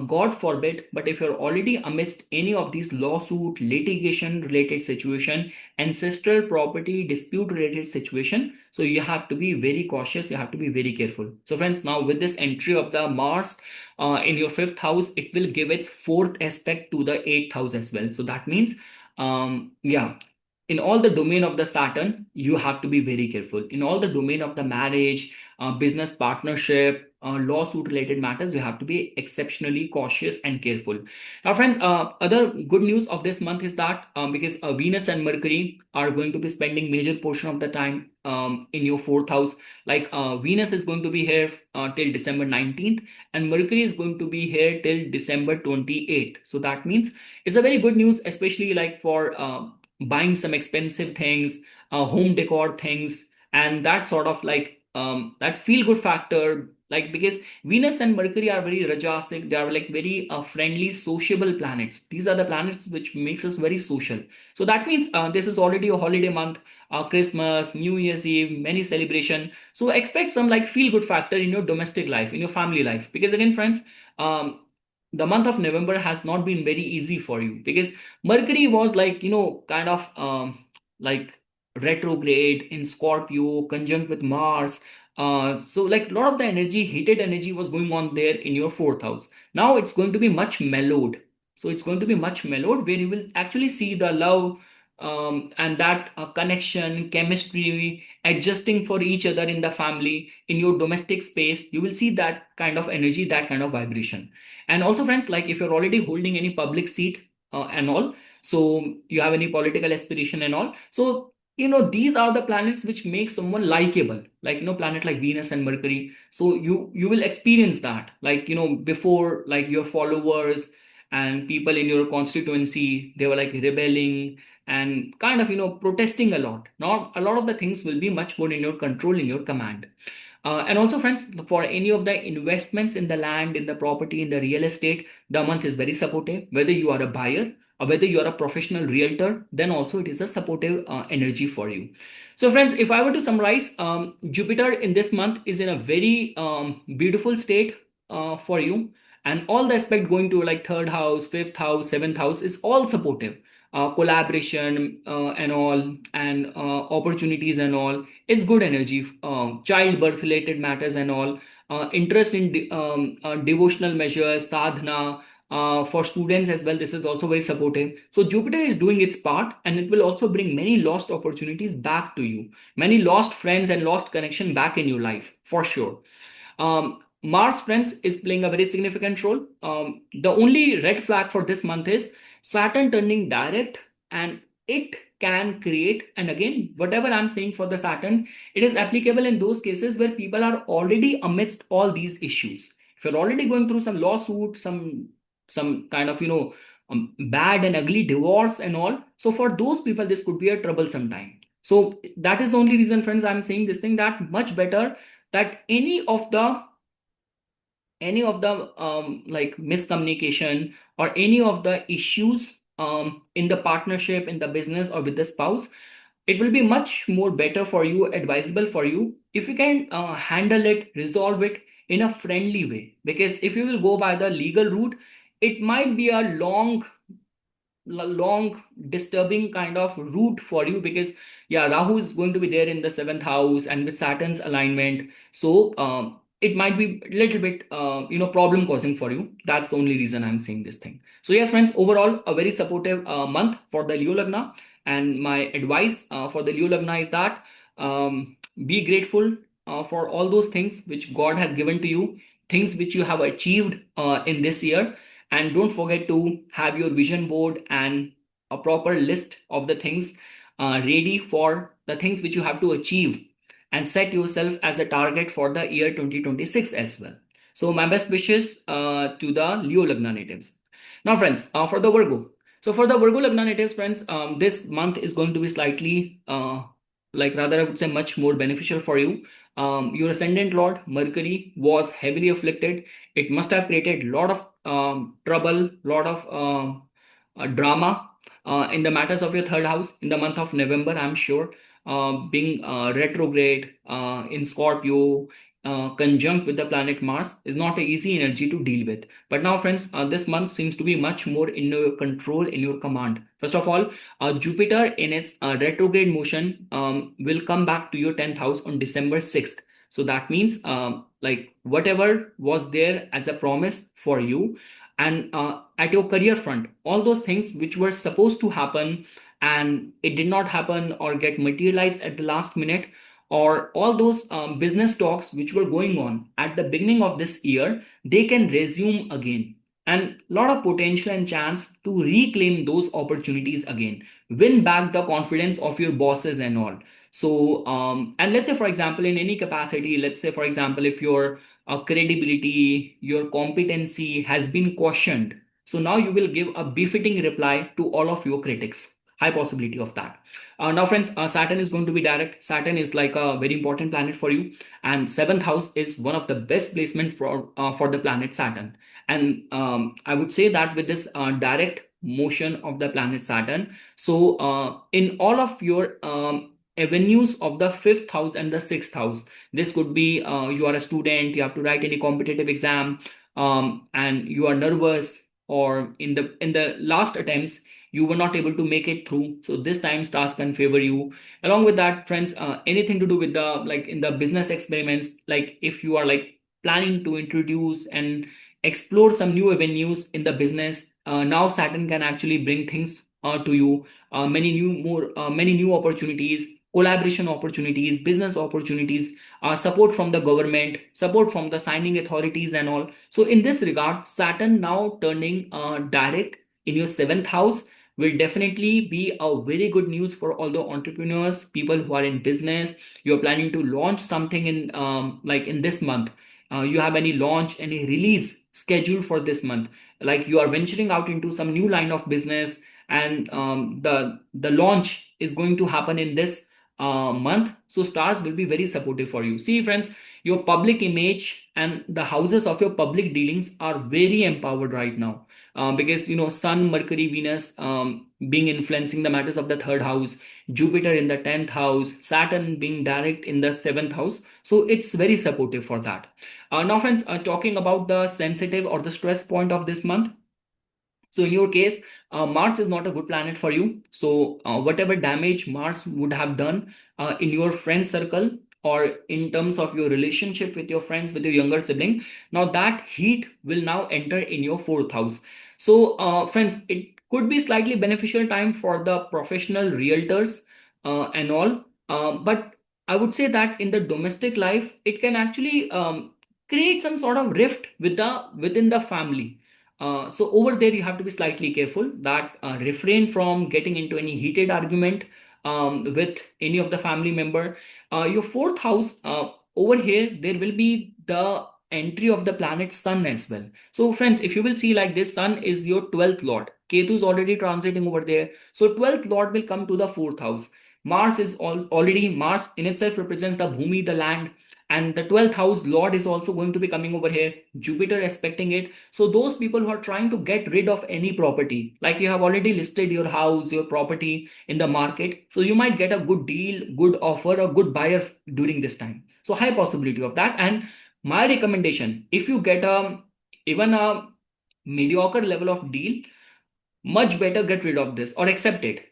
God forbid, but if you're already amidst any of these lawsuit, litigation related situation, ancestral property dispute related situation, so you have to be very cautious, you have to be very careful. So friends, now with this entry of the Mars in your fifth house, it will give its fourth aspect to the eighth house as well. So that means, yeah, in all the domain of the Saturn, you have to be very careful. In all the domain of the marriage, business partnership, lawsuit related matters, you have to be exceptionally cautious and careful. Now, friends, other good news of this month is that, because Venus and Mercury are going to be spending major portion of the time in your fourth house. Venus is going to be here till December 19th, and Mercury is going to be here till December 28th. So that means it's a very good news, especially like for buying some expensive things, home decor things, and that sort of that feel good factor. Like, because Venus and Mercury are very rajasic, they are like very friendly, sociable planets. These are the planets which makes us very social. So that means this is already a holiday month, Christmas, New Year's Eve, many celebration. So expect some like feel good factor in your domestic life, in your family life. Because again, friends, the month of November has not been very easy for you, because Mercury was kind of like retrograde in Scorpio, conjunct with Mars. So like a lot of the energy, heated energy was going on there in your fourth house. Now it's going to be much mellowed. So it's going to be much mellowed, where you will actually see the love, and that connection, chemistry, adjusting for each other in the family, in your domestic space. You will see that kind of energy, that kind of vibration. And also, friends, like if you're already holding any public seat and all, so you have any political aspiration and all, so these are the planets which make someone likable, planet like Venus and Mercury. So you will experience that, before, like your followers and people in your constituency, they were like rebelling and kind of protesting a lot. Now a lot of the things will be much more in your control, in your command. And also, friends, for any of the investments in the land, in the property, in the real estate, the month is very supportive. Whether you are a buyer whether you are a professional realtor, then also it is a supportive energy for you. So friends, if I were to summarize, Jupiter in this month is in a very beautiful state for you, and all the aspect going to like third house, fifth house, seventh house is all supportive. Collaboration and all, and opportunities and all, it's good energy. Childbirth related matters and all, interest in devotional measures, sadhana, for students as well, this is also very supportive. So Jupiter is doing its part, and it will also bring many lost opportunities back to you, many lost friends and lost connection back in your life for sure. Mars, friends, is playing a very significant role. The only red flag for this month is Saturn turning direct, and it can create, and again, whatever I'm saying for the Saturn, it is applicable in those cases where people are already amidst all these issues. If you're already going through some lawsuit, some kind of bad and ugly divorce and all, so for those people this could be a troublesome time. So that is the only reason, friends, I'm saying this thing, that much better that any of the like miscommunication or any of the issues in the partnership, in the business, or with the spouse, it will be much more better for you, advisable for you, if you can handle it, resolve it in a friendly way. Because if you will go by the legal route, it might be a long disturbing kind of route for you, because yeah, Rahu is going to be there in the seventh house and with Saturn's alignment. So it might be a little bit problem causing for you. That's the only reason I'm saying this thing. So yes, friends, overall a very supportive month for the Leo Lagna. And my advice for the Leo Lagna is that be grateful for all those things which God has given to you, things which you have achieved in this year. And don't forget to have your vision board and a proper list of the things ready for the things which you have to achieve, and set yourself as a target for the year 2026 as well. So my best wishes to the Leo Lagna natives. Now friends, for the Virgo. So for the Virgo Lagna natives, friends, this month is going to be slightly like rather I would say much more beneficial for you. Your ascendant lord Mercury was heavily afflicted. It must have created a lot of trouble, lot of drama in the matters of your third house in the month of November, I'm sure. Being retrograde in Scorpio, conjunct with the planet Mars, is not an easy energy to deal with. But now, friends, this month seems to be much more in your control, in your command. First of all, Jupiter in its retrograde motion will come back to your 10th house on December 6th. So that means like whatever was there as a promise for you, and at your career front, all those things which were supposed to happen and it did not happen or get materialized at the last minute, or all those business talks which were going on at the beginning of this year, they can resume again. And a lot of potential and chance to reclaim those opportunities again, win back the confidence of your bosses and all. So and let's say for example, in any capacity, let's say for example, if your credibility, your competency has been questioned, so now you will give a befitting reply to all of your critics. High possibility of that. Now friends, Saturn is going to be direct. Saturn is like a very important planet for you, and seventh house is one of the best placement for the planet Saturn. And I would say that with this direct motion of the planet Saturn, so in all of your avenues of the fifth house and the sixth house, this could be you are a student, you have to write any competitive exam, and you are nervous, or in the last attempts you were not able to make it through, so this time stars can favor you. Along with that, friends, anything to do with the like in the business experiments, like if you are like planning to introduce and explore some new avenues in the business, now Saturn can actually bring things to you, many new opportunities, collaboration opportunities, business opportunities, support from the government, support from the signing authorities and all. So in this regard, Saturn now turning direct in your seventh house will definitely be a very good news for all the entrepreneurs, people who are in business. You're planning to launch something in like in this month. You have any launch, any release scheduled for this month, like you are venturing out into some new line of business, and the launch is going to happen in this month. So stars will be very supportive for you. See friends, your public image and the houses of your public dealings are very empowered right now. because Sun, Mercury, Venus being influencing the matters of the third house, Jupiter in the 10th house, Saturn being direct in the seventh house. So it's very supportive for that. Now, friends, talking about the sensitive or the stress point of this month. So in your case, Mars is not a good planet for you. So whatever damage Mars would have done in your friend circle or in terms of your relationship with your friends, with your younger sibling, now that heat will now enter in your fourth house. So friends, it could be slightly beneficial time for the professional realtors and all. But I would say that in the domestic life, it can actually create some sort of rift within the family. So over there, you have to be slightly careful that refrain from getting into any heated argument with any of the family member. Your fourth house, over here, there will be the entry of the planet Sun as well. So friends, if you will see like this, Sun is your 12th lord. Ketu is already transiting over there. So 12th lord will come to the fourth house. Mars is already, Mars in itself represents the Bhumi, the land. And the 12th house lord is also going to be coming over here. Jupiter expecting it. So those people who are trying to get rid of any property, like you have already listed your house, your property in the market, so you might get a good deal, good offer, a good buyer during this time. So high possibility of that. And my recommendation, if you get even a mediocre level of deal, much better get rid of this or accept it.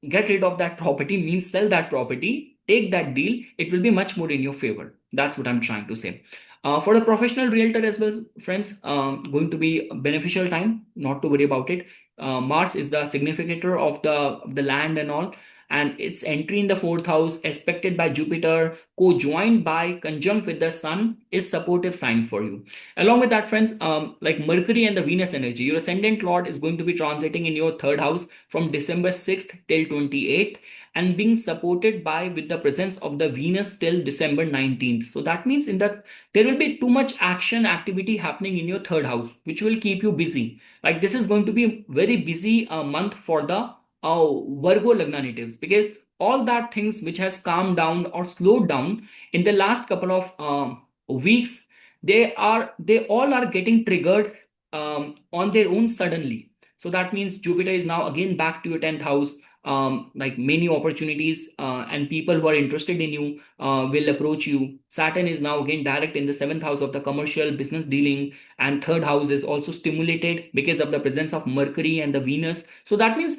Get rid of that property means sell that property, take that deal. It will be much more in your favor. That's what I'm trying to say. For the professional realtor as well, friends, going to be a beneficial time. Not to worry about it. Mars is the significator of the land and all, and its entry in the fourth house, expected by Jupiter, co-joined by conjunct with the Sun, is supportive sign for you. Along with that, friends, like Mercury and the Venus energy, your ascendant lord is going to be transiting in your third house from December 6th till 28th and being supported by with the presence of the Venus till December 19th. So that means in that there will be too much action activity happening in your third house, which will keep you busy. Like this is going to be a very busy month for the Virgo Lagna natives, because all that things which has calmed down or slowed down in the last couple of weeks, they all are getting triggered on their own suddenly. So that means Jupiter is now again back to your 10th house. Like many opportunities and people who are interested in you will approach you. Saturn is now again direct in the seventh house of the commercial business dealing, and third house is also stimulated because of the presence of Mercury and the Venus. So that means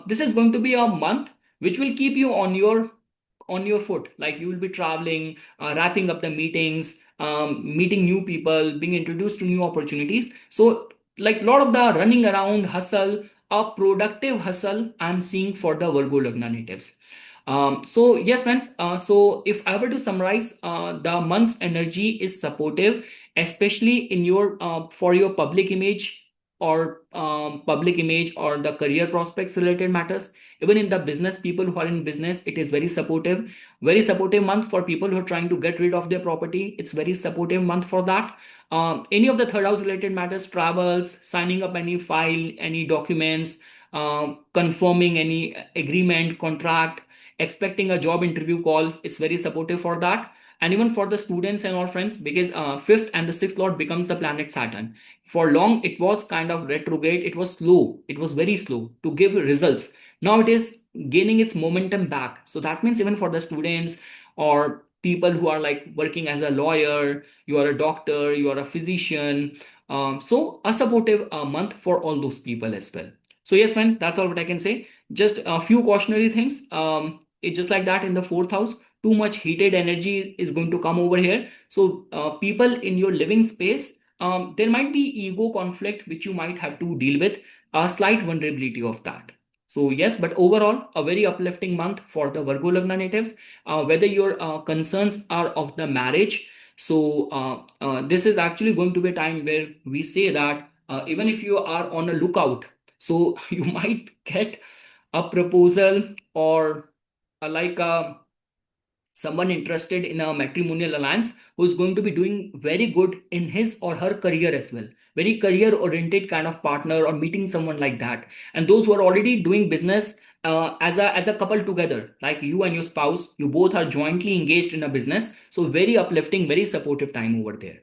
this is going to be a month which will keep you on your foot. Like you will be traveling, wrapping up the meetings, meeting new people, being introduced to new opportunities. So like a lot of the running around hustle, a productive hustle I'm seeing for the Virgo Lagna natives. So yes, friends. So if I were to summarize, the month's energy is supportive, especially in your for your public image or the career prospects related matters. Even in the business, people who are in business, it is very supportive. Very supportive month for people who are trying to get rid of their property. It's very supportive month for that. Any of the third house related matters, travels, signing up any file, any documents, confirming any agreement, contract, expecting a job interview call, it's very supportive for that. And even for the students and all, friends, because fifth and the sixth lord becomes the planet Saturn. For long it was kind of retrograde, it was slow, it was very slow to give results. Now it is gaining its momentum back. So that means even for the students or people who are like working as a lawyer, you are a doctor, you are a physician, so a supportive month for all those people as well. So yes, friends, that's all what I can say. Just a few cautionary things. It's just like that in the fourth house, too much heated energy is going to come over here. So people in your living space, there might be ego conflict which you might have to deal with, a slight vulnerability of that. So yes, but overall a very uplifting month for the Virgo Lagna natives. Whether your concerns are of the marriage, so this is actually going to be a time where we say that even if you are on a lookout, so you might get a proposal or like someone interested in a matrimonial alliance who's going to be doing very good in his or her career as well. Very career oriented kind of partner, or meeting someone like that. And those who are already doing business as a couple together, like you and your spouse, you both are jointly engaged in a business. So very uplifting, very supportive time over there.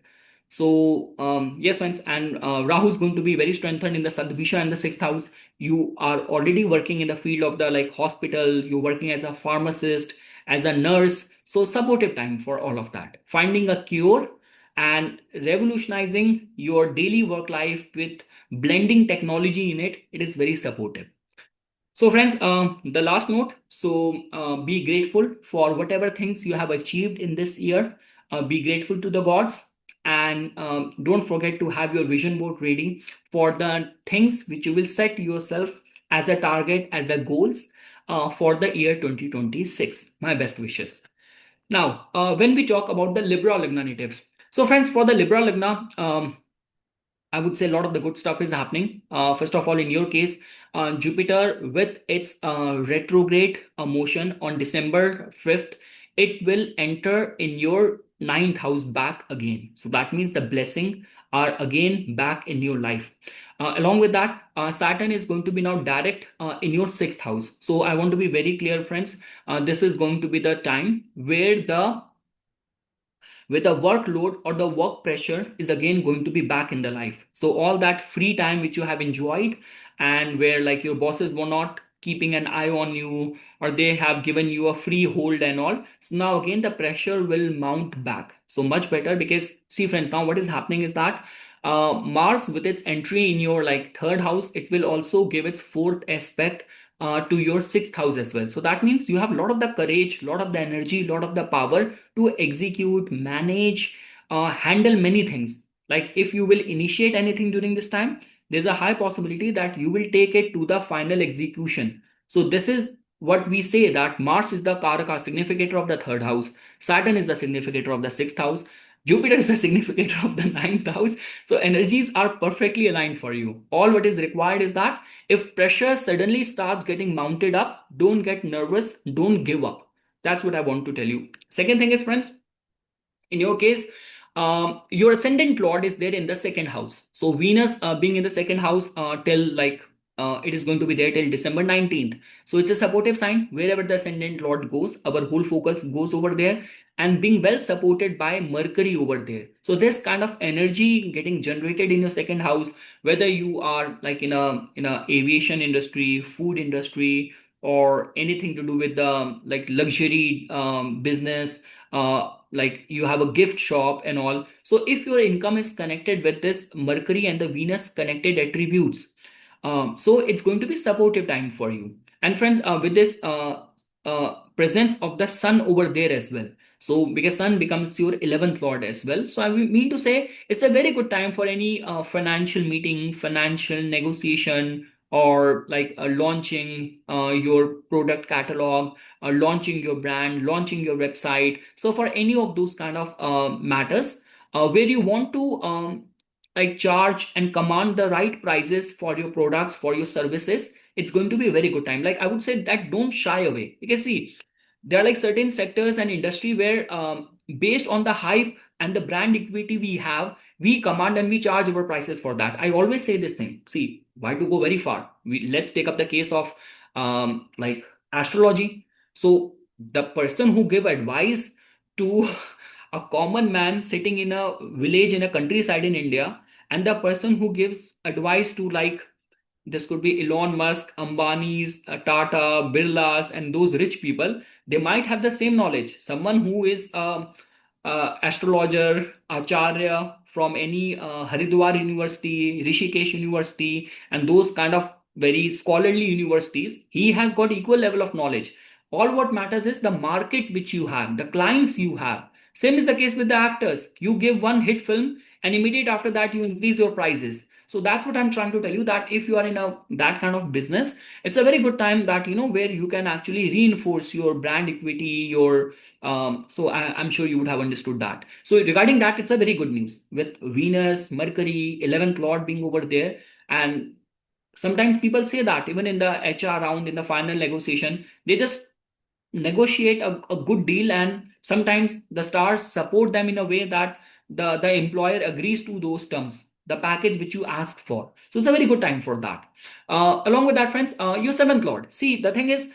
So yes, friends, and Rahu is going to be very strengthened in the Sadbisha and the sixth house. You are already working in the field of the like hospital. You're working as a pharmacist, as a nurse. So supportive time for all of that. Finding a cure and revolutionizing your daily work life with blending technology in it. It is very supportive. So, friends, the last note. So, be grateful for whatever things you have achieved in this year. Be grateful to the gods, and don't forget to have your vision board ready for the things which you will set yourself as a target, as a goals for the year 2026. My best wishes. Now, when we talk about the Libra Lagna natives, so friends, for the Libra Lagna, I would say a lot of the good stuff is happening. First of all, in your case, Jupiter with its retrograde motion on December 5th, it will enter in your ninth house back again. So that means the blessing are again back in your life. Along with that, Saturn is going to be now direct in your sixth house. So I want to be very clear, friends. This is going to be the time where the workload or the work pressure is again going to be back in the life. So all that free time which you have enjoyed and where like your bosses were not keeping an eye on you or they have given you a free hold and all, so now again the pressure will mount back. So much better, because see friends, now what is happening is that Mars with its entry in your like third house, it will also give its fourth aspect to your sixth house as well. So that means you have a lot of the courage, a lot of the energy, a lot of the power to execute, manage, handle many things. Like if you will initiate anything during this time, there's a high possibility that you will take it to the final execution. So this is what we say, that Mars is the Karaka significator of the third house, Saturn is the significator of the sixth house, Jupiter is the significator of the ninth house. So energies are perfectly aligned for you. All what is required is that if pressure suddenly starts getting mounted up, don't get nervous, don't give up. That's what I want to tell you. Second thing is, friends, in your case, your ascendant lord is there in the second house. So Venus being in the second house till like it is going to be there till December 19th. So it's a supportive sign. Wherever the ascendant lord goes, our whole focus goes over there, and being well supported by Mercury over there. So this kind of energy getting generated in your second house, whether you are like in a aviation industry, food industry, or anything to do with the like luxury business, like you have a gift shop and all. So if your income is connected with this Mercury and the Venus connected attributes, so it's going to be supportive time for you. And friends, with this presence of the sun over there as well, so because sun becomes your 11th lord as well, so I mean to say it's a very good time for any financial meeting, financial negotiation, or like launching your product catalog, launching your brand, launching your website. So for any of those kind of matters where you want to like charge and command the right prices for your products, for your services, it's going to be a very good time. Like I would say that don't shy away, because see, there are like certain sectors and industry where based on the hype and the brand equity we have, we command and we charge our prices for that. I always say this thing, see, why to go very far? Let's take up the case of like astrology. So the person who give advice to a common man sitting in a village in a countryside in India, and the person who gives advice to like, this could be Elon Musk, Ambani's, Tata, Birlas, and those rich people. They might have the same knowledge. Someone who is astrologer, acharya from any Haridwar University, Rishikesh University, and those kind of very scholarly universities, he has got equal level of knowledge. All what matters is the market which you have, the clients you have. Same is the case with the actors. You give one hit film, and immediate after that you increase your prices. So that's what I'm trying to tell you, that if you are in a that kind of business, it's a very good time that where you can actually reinforce your brand equity, your so I'm sure you would have understood that. So regarding that, it's a very good news with Venus, Mercury, 11th Lord being over there. And sometimes people say that even in the HR round, in the final negotiation, they just negotiate a good deal, and sometimes the stars support them in a way that the employer agrees to those terms, the package which you ask for. So it's a very good time for that. Along with that, friends, your seventh lord, see, the thing is,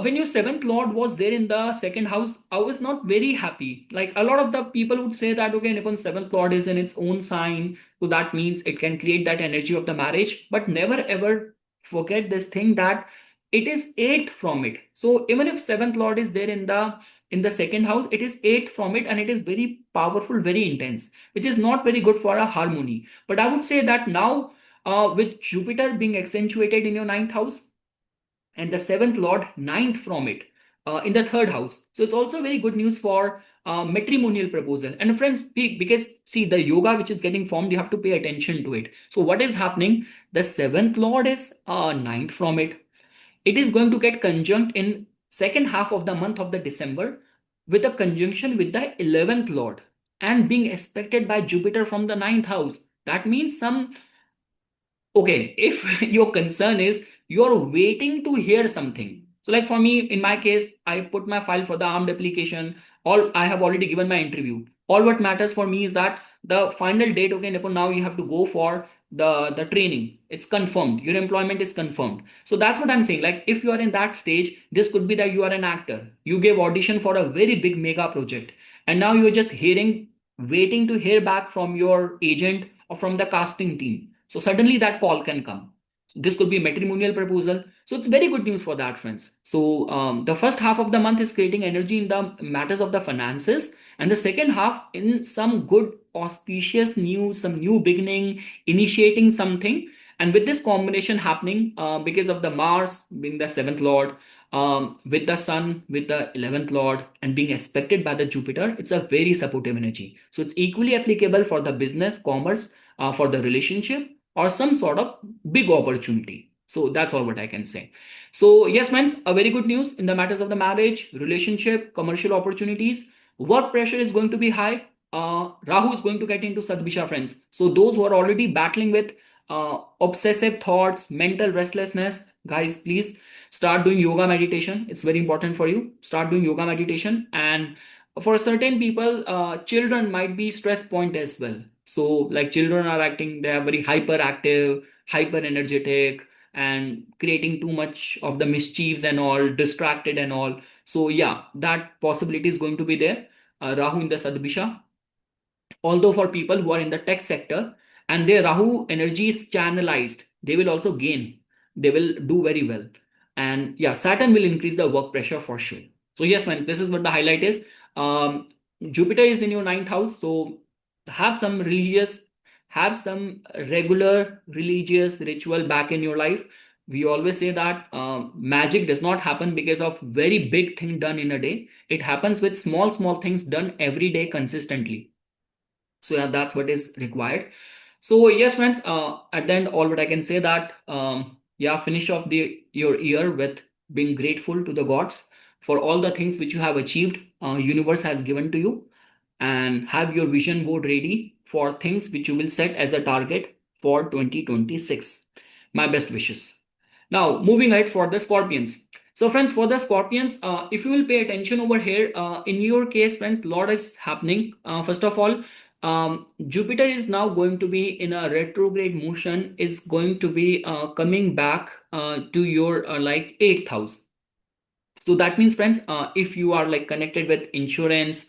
when your seventh lord was there in the second house, I was not very happy. Like a lot of the people would say that, okay, Nipun, seventh lord is in its own sign, so that means it can create that energy of the marriage. But never ever forget this thing that it is eighth from it. So even if seventh lord is there in the second house, it is eighth from it, and it is very powerful, very intense, which is not very good for a harmony. But I would say that now, with Jupiter being accentuated in your ninth house, and the seventh lord ninth from it in the third house, so it's also very good news for matrimonial proposal. And friends, because see, the yoga which is getting formed, you have to pay attention to it. So what is happening, the seventh lord is ninth from it. It is going to get conjunct in second half of the month of the December, with a conjunction with the 11th lord, and being expected by Jupiter from the ninth house. That means some, okay, if your concern is you're waiting to hear something. So like for me, in my case, I put my file for the armed application. All, I have already given my interview. All what matters for me is that the final date, okay, Nipun, now you have to go for the training. It's confirmed. Your employment is confirmed. So that's what I'm saying. Like if you are in that stage, this could be that you are an actor. You gave audition for a very big mega project, and now you're just hearing, waiting to hear back from your agent or from the casting team. So suddenly that call can come. So this could be matrimonial proposal. So it's very good news for that, friends. So the first half of the month is creating energy in the matters of the finances, and the second half in some good auspicious news, some new beginning, initiating something. And with this combination happening, because of the Mars being the seventh lord, with the Sun with the 11th lord, and being expected by the Jupiter, it's a very supportive energy. So it's equally applicable for the business, commerce, for the relationship, or some sort of big opportunity. So that's all what I can say. So yes, friends, a very good news in the matters of the marriage, relationship, commercial opportunities. Work pressure is going to be high. Rahu is going to get into Sadbisha, friends. So those who are already battling with obsessive thoughts, mental restlessness, guys, please start doing yoga meditation. It's very important for you. Start doing yoga meditation. And for certain people, children might be stress point as well. So like children are acting, they are very hyperactive, hyper energetic, and creating too much of the mischiefs and all, distracted and all. So yeah, that possibility is going to be there. Rahu in the Sadbisha. Although for people who are in the tech sector and their Rahu energy is channelized, they will also gain. They will do very well. And yeah, Saturn will increase the work pressure for sure. So yes, man, this is what the highlight is. Jupiter is in your ninth house, so have some religious, have some regular religious ritual back in your life. We always say that magic does not happen because of very big thing done in a day. It happens with small small things done every day consistently. So yeah, that's what is required. So yes, friends, at the end, all what I can say that yeah, finish off the your year with being grateful to the gods for all the things which you have achieved, universe has given to you, and have your vision board ready for things which you will set as a target for 2026. My best wishes. Now, moving ahead for the Scorpions. So, friends, for the Scorpions, if you will pay attention over here, in your case, friends, lot is happening. First of all, Jupiter is now going to be in a retrograde motion, is going to be coming back to your like eighth house. So that means, friends, if you are like connected with insurance,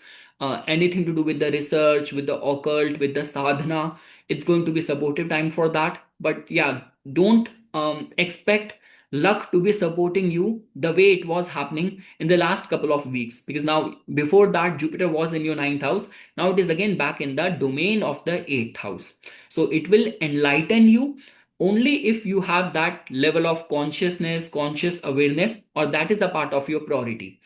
anything to do with the research, with the occult, with the sadhana, it's going to be supportive time for that. But yeah, don't expect luck to be supporting you the way it was happening in the last couple of weeks, because now before that Jupiter was in your ninth house. Now it is again back in the domain of the eighth house. So it will enlighten you only if you have that level of consciousness, conscious awareness, or that is a part of your priority.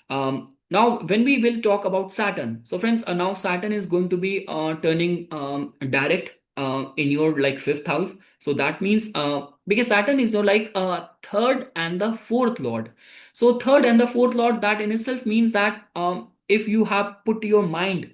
Now, when we will talk about Saturn, so friends, now Saturn is going to be turning direct in your like fifth house. So that means because Saturn is your like third and the fourth lord. So third and the fourth lord, that in itself means that if you have put your mind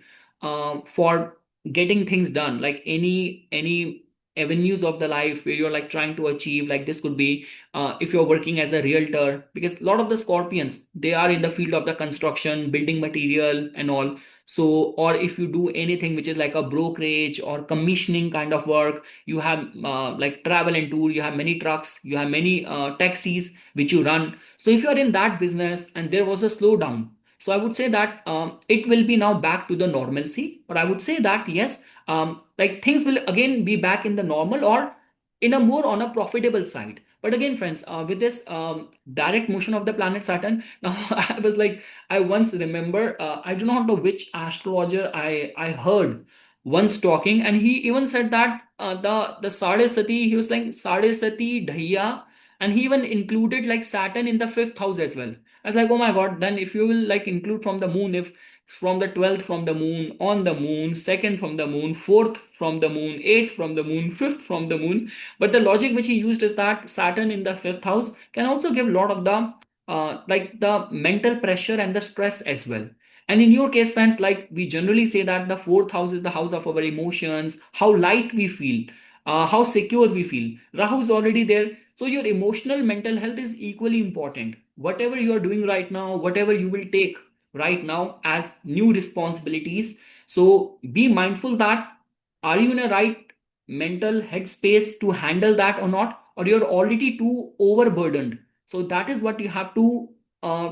for getting things done, like any avenues of the life where you're like trying to achieve. Like this could be if you're working as a realtor, because a lot of the Scorpions, they are in the field of the construction, building material and all. So, or if you do anything which is like a brokerage or commissioning kind of work, you have like travel and tour, you have many trucks, you have many taxis which you run. So if you are in that business and there was a slowdown, so I would say that it will be now back to the normalcy. But I would say that yes, like things will again be back in the normal or in a more on a profitable side. But again, friends, with this direct motion of the planet Saturn, now I was like, I once remember, I do not know which astrologer I heard once talking, and he even said that the Sade Sati, he was like Sade Sati Dhaiya, and he even included like Saturn in the fifth house as well. I was like, oh my God, then if you will like include from the moon, if from the 12th from the moon, on the moon, second from the moon, fourth from the moon, eighth from the moon, fifth from the moon. But the logic which he used is that Saturn in the fifth house can also give a lot of the like the mental pressure and the stress as well. And in your case, friends, like we generally say that the fourth house is the house of our emotions, how light we feel, how secure we feel. Rahu is already there. So your emotional mental health is equally important. Whatever you are doing right now, whatever you will take right now as new responsibilities. So be mindful that are you in a right mental headspace to handle that or not, or you're already too overburdened. So that is what you have to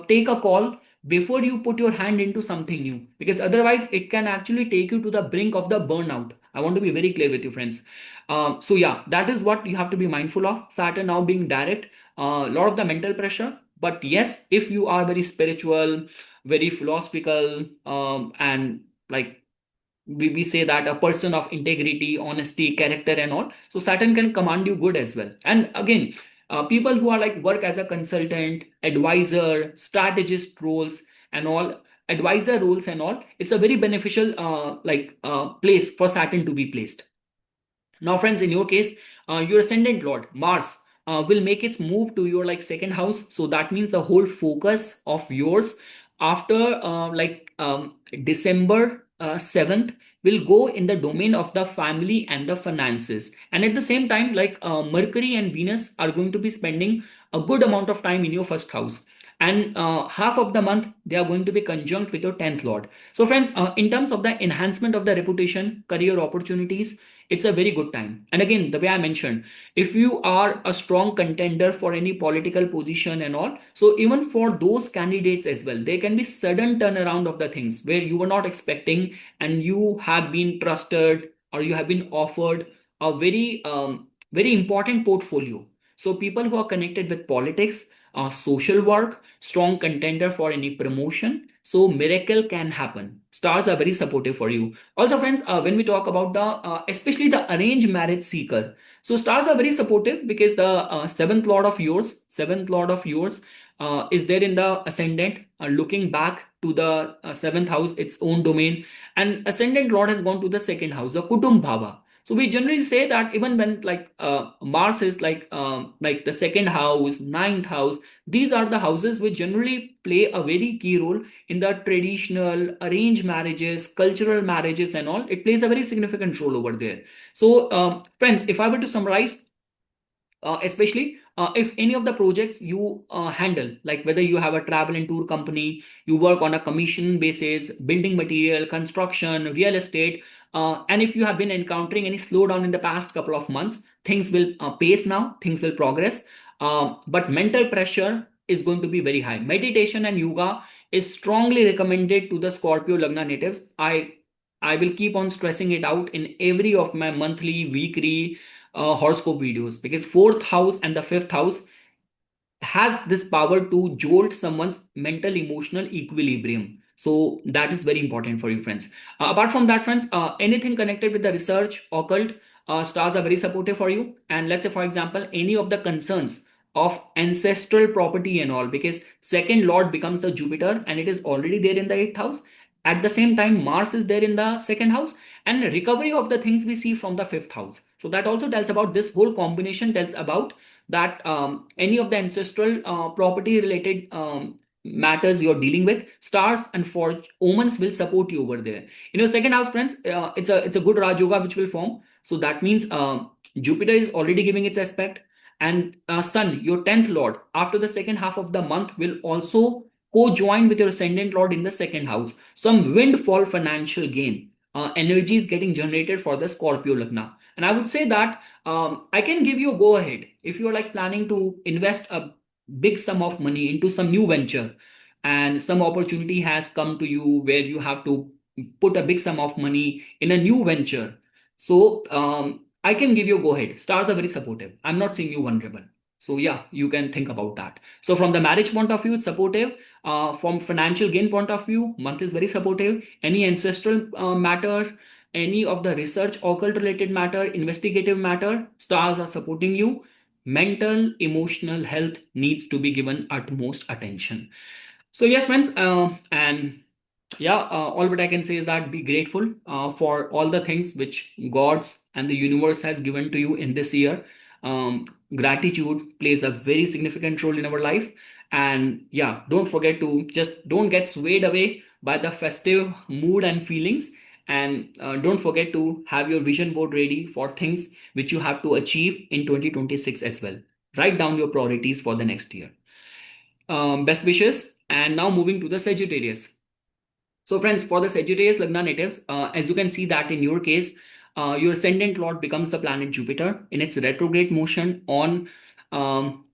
take a call before you put your hand into something new, because otherwise it can actually take you to the brink of the burnout. I want to be very clear with you, friends. So yeah, that is what you have to be mindful of. Saturn now being direct, a lot of the mental pressure. But yes, if you are very spiritual, very philosophical, and like we say that a person of integrity, honesty, character and all, so Saturn can command you good as well. And again, people who are like work as a consultant, advisor, strategist roles and all, advisor roles and all, it's a very beneficial place for Saturn to be placed. Now, friends, in your case, your ascendant lord Mars will make its move to your like second house. So that means the whole focus of yours after December 7th will go in the domain of the family and the finances. And at the same time, like Mercury and Venus are going to be spending a good amount of time in your first house. And half of the month they are going to be conjunct with your 10th lord. So friends, in terms of the enhancement of the reputation, career opportunities, it's a very good time. And again, the way I mentioned, if you are a strong contender for any political position and all, so even for those candidates as well, there can be sudden turnaround of the things where you were not expecting, and you have been trusted or you have been offered a very important portfolio. So people who are connected with politics, social work, strong contender for any promotion, so miracle can happen. Stars are very supportive for you. Also, friends, when we talk about the especially the arranged marriage seeker, so stars are very supportive because the seventh lord of yours is there in the ascendant, looking back to the seventh house, its own domain, and ascendant lord has gone to the second house, the kutum bhava. So we generally say that even when like Mars is like the second house, ninth house, these are the houses which generally play a very key role in the traditional arranged marriages, cultural marriages and all. It plays a very significant role over there. So friends, if I were to summarize, especially if any of the projects you handle, like whether you have a travel and tour company, you work on a commission basis, building material, construction, real estate, and if you have been encountering any slowdown in the past couple of months, things will pace now, things will progress. But mental pressure is going to be very high. Meditation and yoga is strongly recommended to the Scorpio Lagna natives. I will keep on stressing it out in every of my monthly, weekly horoscope videos, because fourth house and the fifth house has this power to jolt someone's mental emotional equilibrium. So that is very important for you, friends. Apart from that, friends, anything connected with the research, occult, stars are very supportive for you. And let's say, for example, any of the concerns of ancestral property and all, because second lord becomes the Jupiter and it is already there in the eighth house. At the same time, Mars is there in the second house, and recovery of the things we see from the fifth house. So that also tells about, this whole combination tells about that any of the ancestral property related matters you're dealing with, stars and for omens will support you over there. In your second house, friends, it's a good Raj Yoga which will form. So that means Jupiter is already giving its aspect, and Sun, your 10th lord, after the second half of the month will also co-join with your ascendant lord in the second house. Some windfall financial gain energy is getting generated for the Scorpio Lagna. And I would say that I can give you a go ahead if you're like planning to invest a big sum of money into some new venture, and some opportunity has come to you where you have to put a big sum of money in a new venture. So I can give you a go ahead. Stars are very supportive. I'm not seeing you vulnerable. So yeah, you can think about that. So from the marriage point of view, it's supportive. From financial gain point of view, month is very supportive. Any ancestral matter, any of the research, occult related matter, investigative matter, stars are supporting you. Mental, emotional health needs to be given utmost attention. So yes, friends, and yeah, all what I can say is that be grateful for all the things which God's and the universe has given to you in this year. Gratitude plays a very significant role in our life. And yeah, don't forget to just don't get swayed away by the festive mood and feelings. And don't forget to have your vision board ready for things which you have to achieve in 2026 as well. Write down your priorities for the next year. Best wishes. And now moving to the Sagittarius. So, friends, for the Sagittarius Lagna natives, as you can see that in your case, your ascendant lord becomes the planet Jupiter in its retrograde motion on, on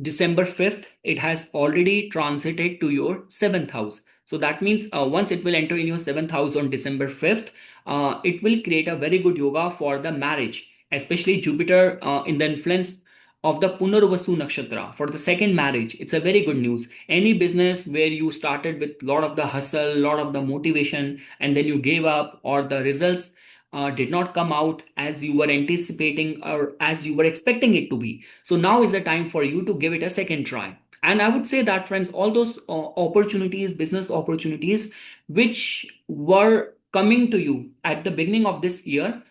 December 5th. It has already transited to your seventh house. So that means once it will enter in your seventh house on December 5th, it will create a very good yoga for the marriage, especially Jupiter in the influence of the Punarvasu Nakshatra for the second marriage. It's a very good news. Any business where you started with a lot of the hustle, a lot of the motivation, and then you gave up, or the results did not come out as you were anticipating or as you were expecting it to be. So now is the time for you to give it a second try. And I would say that, friends, all those opportunities, business opportunities, which were coming to you at the beginning of this year,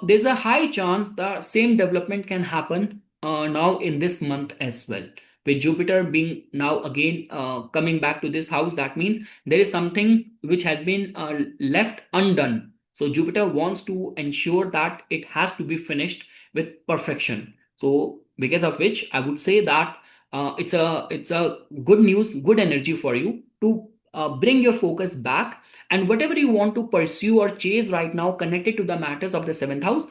there's a high chance the same development can happen now in this month as well. With Jupiter being now again coming back to this house, that means there is something which has been left undone. So Jupiter wants to ensure that it has to be finished with perfection. So because of which I would say that it's a good news, good energy for you to bring your focus back, and whatever you want to pursue or chase right now connected to the matters of the seventh house,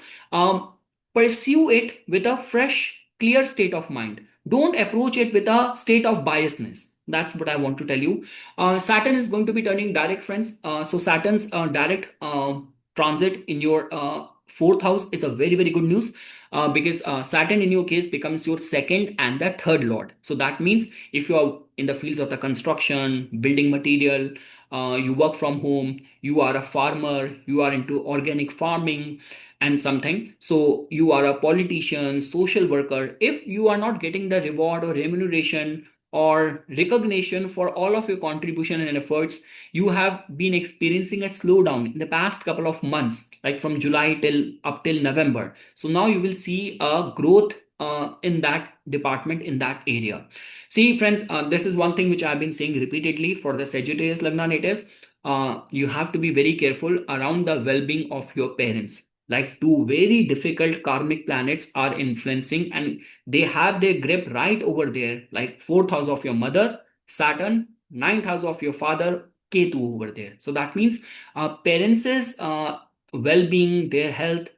pursue it with a fresh, clear state of mind. Don't approach it with a state of biasness. That's what I want to tell you. Saturn is going to be turning direct, friends. So Saturn's direct transit in your fourth house is a very, very good news, because Saturn in your case becomes your second and the third lord. So that means if you are in the fields of the construction, building material, you work from home, you are a farmer, you are into organic farming and something, so you are a politician, social worker, if you are not getting the reward or remuneration or recognition for all of your contribution and efforts, you have been experiencing a slowdown in the past couple of months, like from July till up till November. So now you will see a growth in that department, in that area. See, friends, this is one thing which I've been saying repeatedly for the Sagittarius Lagna natives. You have to be very careful around the well-being of your parents. Like two very difficult karmic planets are influencing, and they have their grip right over there, like fourth house of your mother, Saturn, ninth house of your father, Ketu over there. So that means parents' well-being, their health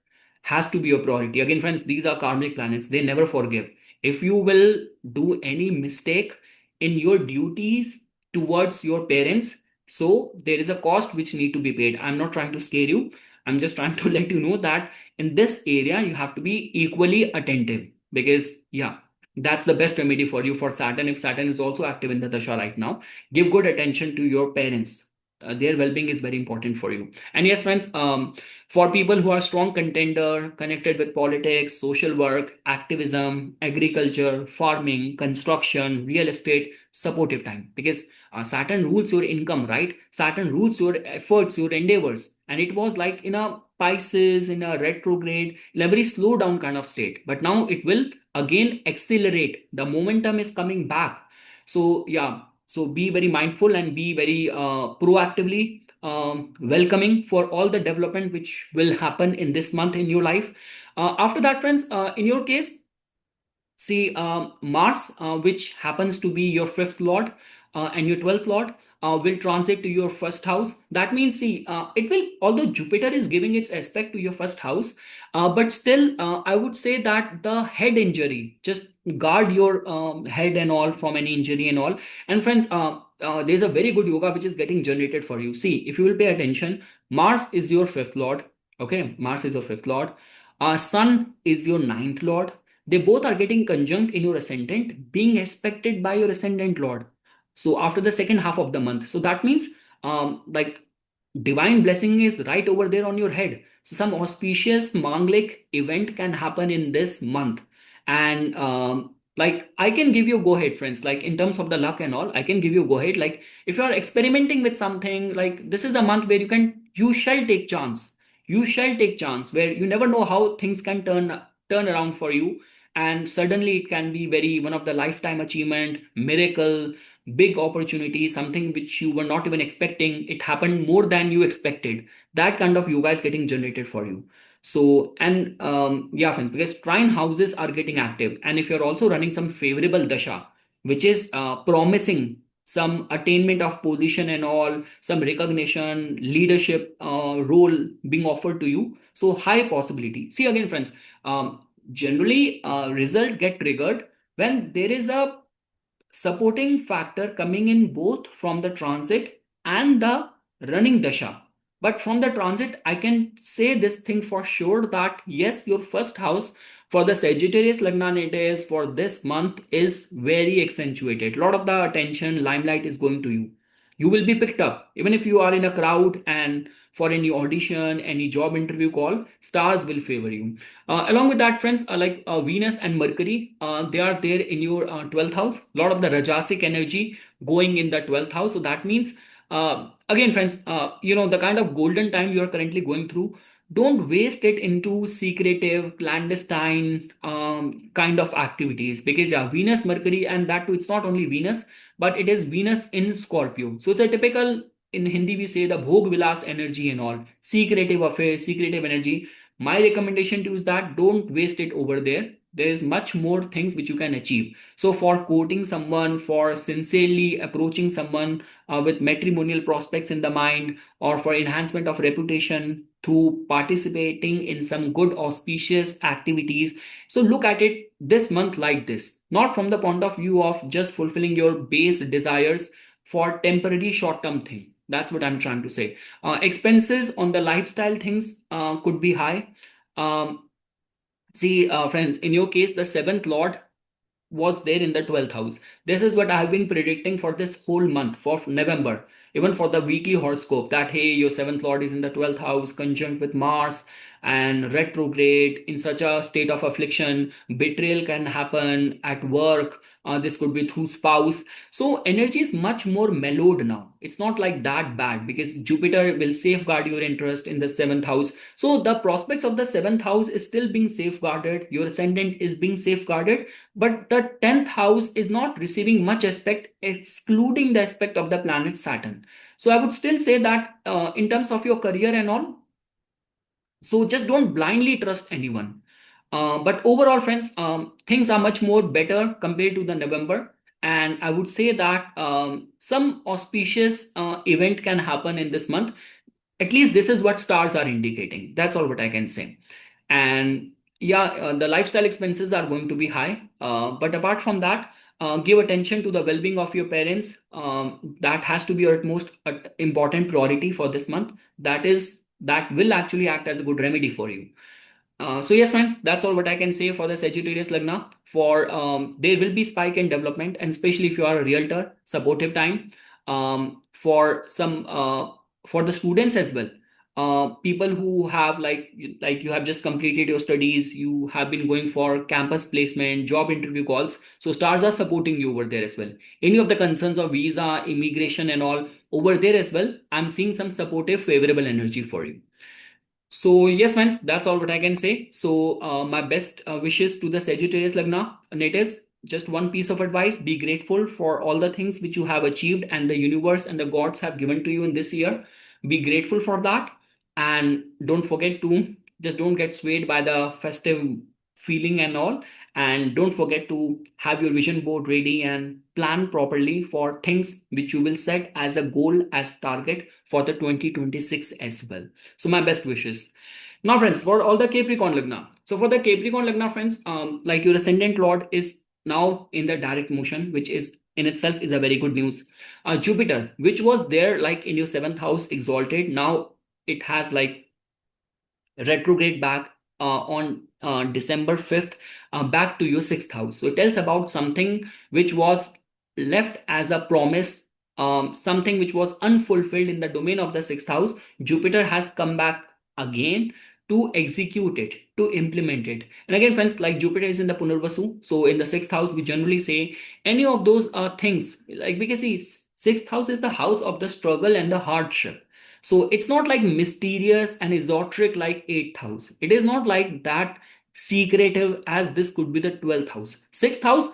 has to be a priority. Again, friends, these are karmic planets. They never forgive. If you will do any mistake in your duties towards your parents, so there is a cost which need to be paid. I'm not trying to scare you. I'm just trying to let you know that in this area, you have to be equally attentive, because, yeah, that's the best remedy for you for Saturn. If Saturn is also active in the Dasha right now, give good attention to your parents. Their well-being is very important for you. And yes, friends, for people who are strong contender, connected with politics, social work, activism, agriculture, farming, construction, real estate, supportive time, because Saturn rules your income, right? Saturn rules your efforts, your endeavors. And it was like in a Pisces, in a retrograde, in a very slow down kind of state. But now it will again accelerate. The momentum is coming back. So, yeah, so be very mindful and be very proactively welcoming for all the development which will happen in this month in your life. After that, friends, in your case, see, Mars, which happens to be your fifth lord and your 12th lord, will transit to your first house. That means, see, it will, although Jupiter is giving its aspect to your first house, but still, I would say that the head injury, just guard your head and all from any injury and all. And friends, there's a very good yoga which is getting generated for you. See, if you will pay attention, Mars is your fifth lord. Okay, Mars is your fifth lord. Sun is your ninth lord. They both are getting conjunct in your ascendant, being aspected by your ascendant lord. So after the second half of the month, so that means like divine blessing is right over there on your head. So some auspicious manglik event can happen in this month. And like I can give you go ahead, friends, like in terms of the luck and all, I can give you go ahead. Like if you are experimenting with something, like this is a month where you shall take chance. You shall take chance where you never know how things can turn around for you, and suddenly it can be very one of the lifetime achievement, miracle, big opportunity, something which you were not even expecting. It happened more than you expected. That kind of yoga is getting generated for you. So, and yeah, friends, because trine houses are getting active, and if you're also running some favorable dasha, which is promising some attainment of position and all, some recognition, leadership role being offered to you, so high possibility. See again, friends, generally result get triggered when there is a supporting factor coming in both from the transit and the running dasha. But from the transit, I can say this thing for sure that yes, your first house for the Sagittarius Lagna natives for this month is very accentuated. A lot of the attention, limelight is going to you. You will be picked up even if you are in a crowd, and for any audition, any job interview call, stars will favor you. Along with that, friends, like Venus and Mercury, they are there in your 12th house. A lot of the Rajasic energy going in the 12th house. So that means, again, friends, the kind of golden time you are currently going through, don't waste it into secretive, clandestine kind of activities. Because, yeah, Venus, Mercury, and that too, it's not only Venus, but it is Venus in Scorpio. So it's a typical, in Hindi, we say the Bhog Vilas energy and all, secretive affairs, secretive energy. My recommendation to you is that don't waste it over there. There is much more things which you can achieve. So for courting someone, for sincerely approaching someone with matrimonial prospects in the mind, or for enhancement of reputation through participating in some good auspicious activities, so look at it this month like this, not from the point of view of just fulfilling your base desires for temporary short-term thing. That's what I'm trying to say. Expenses on the lifestyle things could be high. Um, See, friends, in your case, the seventh lord was there in the 12th house. This is what I've been predicting for this whole month, for November, even for the weekly horoscope, that hey, your seventh lord is in the 12th house, conjunct with Mars and retrograde in such a state of affliction. Betrayal can happen at work. This could be through spouse. So energy is much more mellowed now. It's not like that bad because Jupiter will safeguard your interest in the seventh house. So the prospects of the seventh house is still being safeguarded. Your ascendant is being safeguarded, but the 10th house is not receiving much aspect, excluding the aspect of the planet Saturn. So I would still say that in terms of your career and all, so just don't blindly trust anyone. But overall, friends, things are much more better compared to the November. And I would say that some auspicious event can happen in this month. At least this is what stars are indicating. That's all what I can say. And yeah, the lifestyle expenses are going to be high. But apart from that, give attention to the well-being of your parents. That has to be your most important priority for this month. That will actually act as a good remedy for you. So yes, friends, that's all what I can say for the Sagittarius Lagna. For there will be spike in development, and especially if you are a realtor, supportive time. For some for the students as well. People who have like you have just completed your studies, you have been going for campus placement, job interview calls. So stars are supporting you over there as well. Any of the concerns of visa, immigration, and all over there as well, I'm seeing some supportive, favorable energy for you. So yes, friends, that's all what I can say. So my best wishes to the Sagittarius Lagna natives. Just one piece of advice: be grateful for all the things which you have achieved and the universe and the gods have given to you in this year. Be grateful for that, and don't forget to just don't get swayed by the festive feeling and all, and don't forget to have your vision board ready and plan properly for things which you will set as a goal, as target for the 2026 as well. So my best wishes. Now friends, for all the Capricorn Lagna, so for the Capricorn Lagna friends, like your ascendant lord is now in the direct motion, which is in itself is a very good news. Jupiter, which was there like in your seventh house exalted, now it has like retrograde back on December 5th, back to your sixth house. So it tells about something which was left as a promise, something which was unfulfilled in the domain of the sixth house. Jupiter has come back again to execute it, to implement it. And again, friends, like Jupiter is in the Punarvasu. So in the sixth house, we generally say any of those things, like because see, sixth house is the house of the struggle and the hardship. So it's not like mysterious and esoteric like eighth house. It is not like that secretive as this could be the 12th house. Sixth house,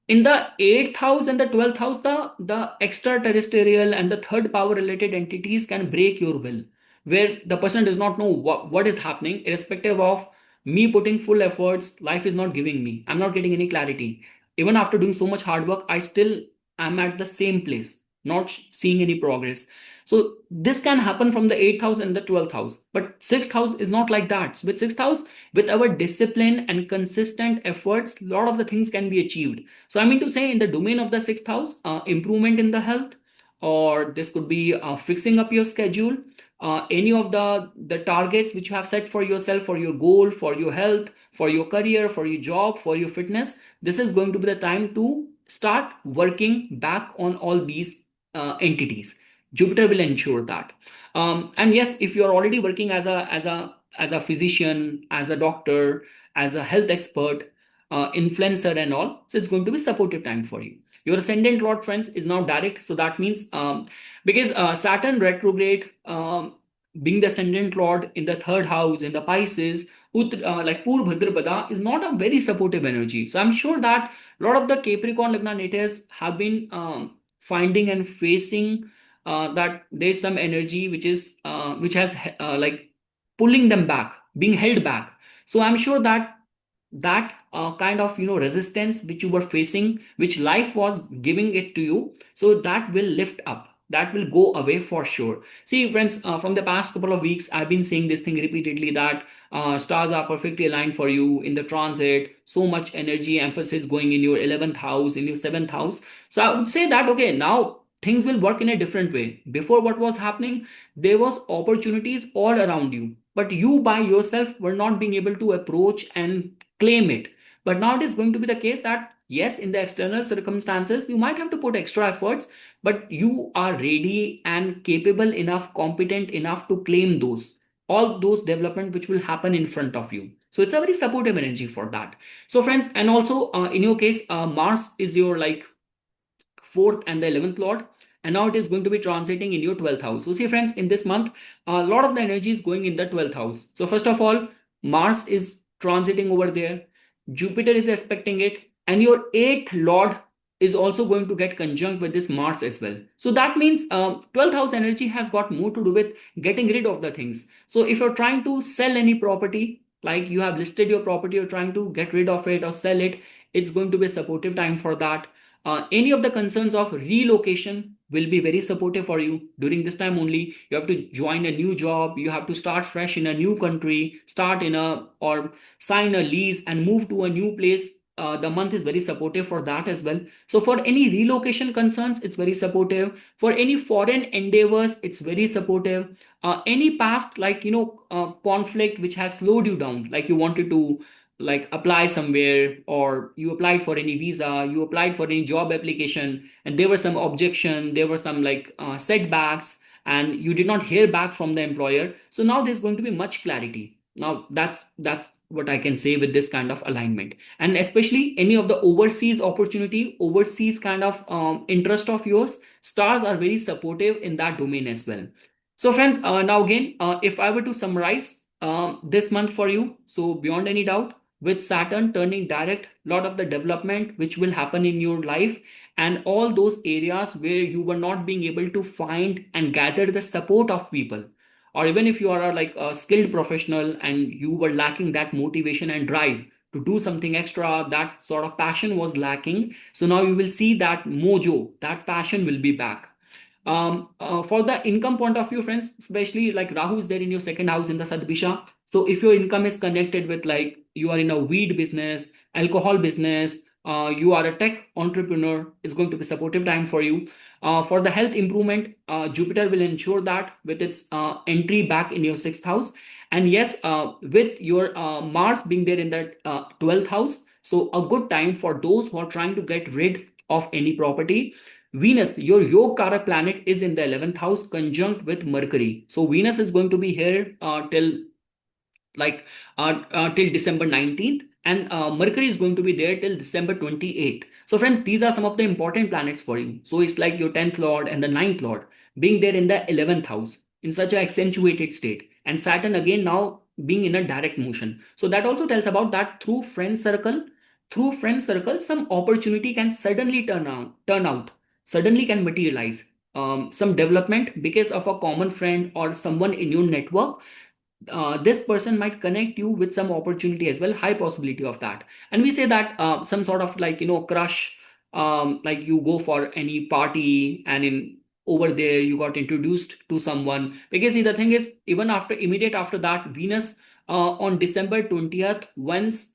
in the eighth house and the 12th house, the extraterrestrial and the third power related entities can break your will, where the person does not know what is happening, irrespective of me putting full efforts. Life is not giving me. I'm not getting any clarity. Even after doing so much hard work, I still am at the same place, not seeing any progress. So this can happen from the eighth house and the 12th house. But sixth house is not like that. With sixth house, with our discipline and consistent efforts, a lot of the things can be achieved. So I mean to say, in the domain of the sixth house, improvement in the health, or this could be fixing up your schedule, any of the targets which you have set for yourself, for your goal, for your health, for your career, for your job, for your fitness. This is going to be the time to start working back on all these entities. Jupiter will ensure that. And yes, if you're already working as a physician, as a doctor, as a health expert, influencer and all, so it's going to be supportive time for you. Your ascendant lord, friends, is now direct. So that means because Saturn retrograde, being the ascendant lord in the third house in the Pisces, like Pur Bhadrapada is not a very supportive energy. So I'm sure that a lot of the Capricorn Lagna natives have been finding and facing that there's some energy which has like pulling them back, being held back. So I'm sure that kind of resistance which you were facing, which life was giving it to you, so that will lift up, that will go away for sure. See friends, from the past couple of weeks I've been saying this thing repeatedly, that stars are perfectly aligned for you in the transit, so much energy emphasis going in your 11th house, in your 7th house. So I would say that okay, now things will work in a different way. Before, what was happening, there was opportunities all around you, but you by yourself were not being able to approach and claim it. But now it is going to be the case that yes, in the external circumstances you might have to put extra efforts, but you are ready and capable enough, competent enough to claim those, all those development which will happen in front of you. So it's a very supportive energy for that. So friends, and also in your case, Mars is your like fourth and the 11th lord, and now it is going to be transiting in your 12th house. So see friends, in this month a lot of the energy is going in the 12th house. So first of all, Mars is transiting over there, Jupiter is expecting it, and your 8th lord is also going to get conjunct with this Mars as well. So that means 12th house energy has got more to do with getting rid of the things. So if you're trying to sell any property, like you have listed your property, you're trying to get rid of it or sell it, it's going to be a supportive time for that. Any of the concerns of relocation will be very supportive for you during this time only. You have to join a new job, you have to start fresh in a new country, start in a or sign a lease and move to a new place. The month is very supportive for that as well. So for any relocation concerns, it's very supportive. For any foreign endeavors, it's very supportive. Any past like conflict which has slowed you down, like you wanted to like apply somewhere, or you applied for any visa, you applied for any job application, and there were some objection, there were some like setbacks, and you did not hear back from the employer. So now there's going to be much clarity. Now that's what I can say with this kind of alignment. And especially any of the overseas opportunity, overseas kind of interest of yours, stars are very supportive in that domain as well. So friends, now again, if I were to summarize this month for you, so beyond any doubt, with Saturn turning direct, lot of the development which will happen in your life, and all those areas where you were not being able to find and gather the support of people, or even if you are like a skilled professional and you were lacking that motivation and drive to do something extra, that sort of passion was lacking. So now you will see that mojo, that passion will be back. For the income point of view, friends, especially like Rahu is there in your second house in the Sadbisha. So if your income is connected with, like, you are in a weed business, alcohol business, you are a tech entrepreneur, it's going to be supportive time for you. For the health improvement, Jupiter will ensure that with its entry back in your sixth house. And yes, with your Mars being there in the 12th house, so a good time for those who are trying to get rid of any property. Venus, your Yog Karak planet, is in the 11th house conjunct with Mercury. So Venus is going to be here like till December 19th, and Mercury is going to be there till December 28th. So friends, these are some of the important planets for you. So it's like your 10th lord and the ninth lord being there in the 11th house in such an accentuated state, and Saturn again now being in a direct motion. So that also tells about that through friend circle, some opportunity can suddenly turn out, suddenly can materialize. Some development because of a common friend or someone in your network, this person might connect you with some opportunity as well, high possibility of that. And we say that some sort of, like, crush, like you go for any party and in over there you got introduced to someone. Because see, the thing is, even after, immediate after that, Venus on December 20th, once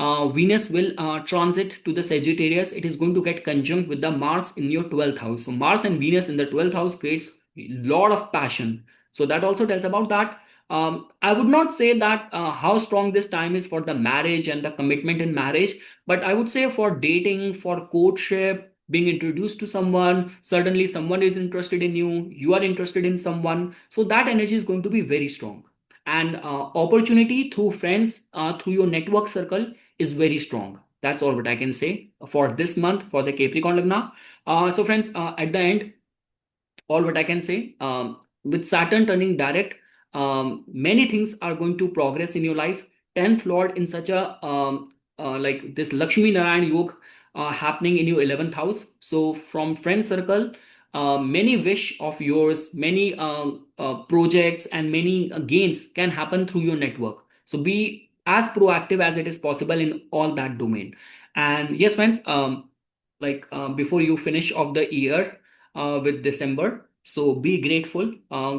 Venus will transit to the Sagittarius, it is going to get conjunct with the Mars in your 12th house. So Mars and Venus in the 12th house creates lot of passion. So that also tells about that. I would not say that how strong this time is for the marriage and the commitment in marriage, but I would say for dating, for courtship, being introduced to someone, suddenly someone is interested in you, you are interested in someone. So that energy is going to be very strong. And opportunity through friends, through your network circle, is very strong. That's all what I can say for this month for the Capricorn Lagna. So friends, at the end, all what I can say, with Saturn turning direct, many things are going to progress in your life. 10th Lord in such a like this Lakshmi Narayan Yoga happening in your 11th house. So from friend circle, many wish of yours, many projects and many gains can happen through your network. So be as proactive as it is possible in all that domain. And yes, friends, before you finish off the year with December. So be grateful.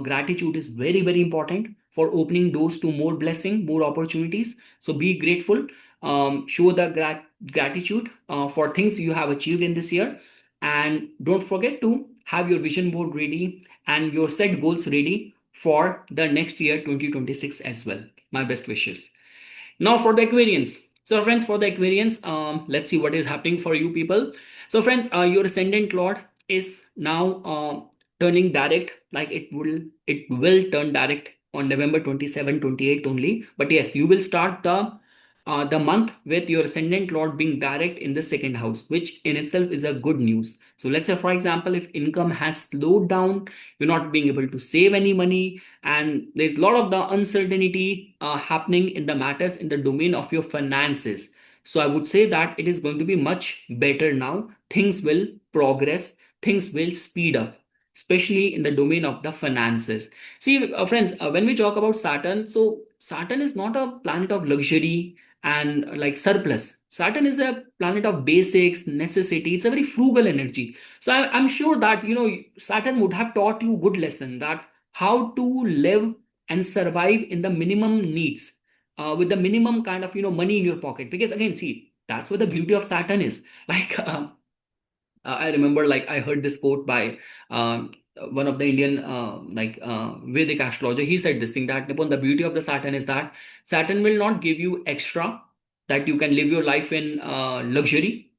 Gratitude is very, very important for opening doors to more blessing, more opportunities. So be grateful. Show the gratitude for things you have achieved in this year. And don't forget to have your vision board ready and your set goals ready for the next year 2026 as well. My best wishes. Now for the Aquarians. So friends, for the Aquarians, let's see what is happening for you people. So friends, your ascendant lord is now turning direct. Like it will turn direct on November 27, 28 only. But yes, you will start the month with your ascendant lord being direct in the second house, which in itself is a good news. So let's say, for example, if income has slowed down, you're not being able to save any money, and there's a lot of the uncertainty happening in the matters in the domain of your finances. So I would say that it is going to be much better now. Things will progress, things will speed up, especially in the domain of the finances. See, friends, when we talk about Saturn, so Saturn is not a planet of luxury and like surplus. Saturn is a planet of basics, necessity. It's a very frugal energy. So I'm sure that Saturn would have taught you good lesson that how to live and survive in the minimum needs, with the minimum kind of money in your pocket. Because again, see, that's what the beauty of Saturn is. Like I remember, like, I heard this quote by one of the Indian Vedic astrologer. He said this thing that, Nipun, the beauty of the Saturn is that Saturn will not give you extra, that you can live your life in luxury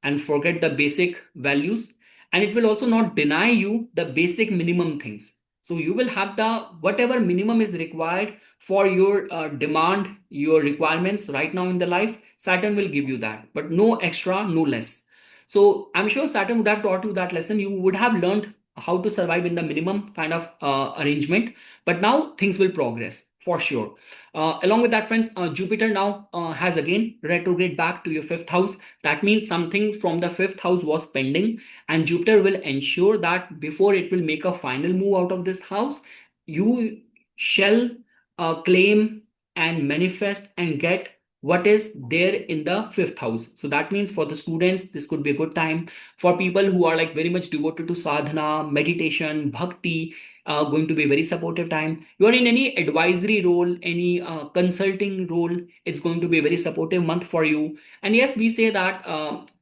and forget the basic values, and it will also not deny you the basic minimum things. So you will have the whatever minimum is required for your demand, your requirements right now in the life. Saturn will give you that, but no extra, no less. So I'm sure Saturn would have taught you that lesson. You would have learned how to survive in the minimum kind of arrangement. But now things will progress. for sure. Along with that, friends, Jupiter now has again retrograde back to your fifth house. That means something from the fifth house was pending, and Jupiter will ensure that before it will make a final move out of this house, you shall claim and manifest and get what is there in the fifth house. So that means for the students, this could be a good time. For people who are like very much devoted to sadhana, meditation, bhakti, going to be a very supportive time. You are in any advisory role, any consulting role, it's going to be a very supportive month for you. And yes, we say that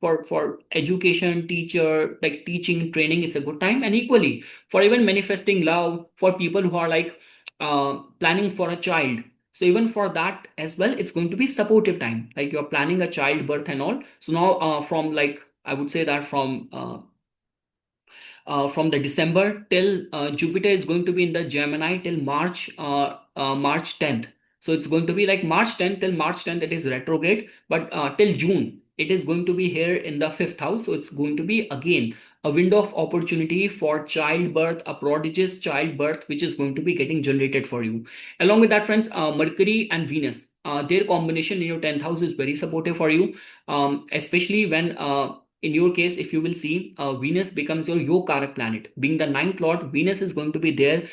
for education, teacher, like teaching, training, it's a good time. And equally for even manifesting love, for people who are like planning for a child. So even for that as well, it's going to be supportive time. Like you're planning a childbirth and all. So now from like I would say that from the December till Jupiter is going to be in the Gemini till March 10th. So it's going to be like March 10th till March 10th it is retrograde, but till June it is going to be here in the fifth house. So it's going to be again a window of opportunity for childbirth, a prodigious childbirth, which is going to be getting generated for you. Along with that, friends, Mercury and Venus. Their combination in your 10th house is very supportive for you, especially when in your case, if you will see, Venus becomes your yoga planet. Being the ninth lord, Venus is going to be there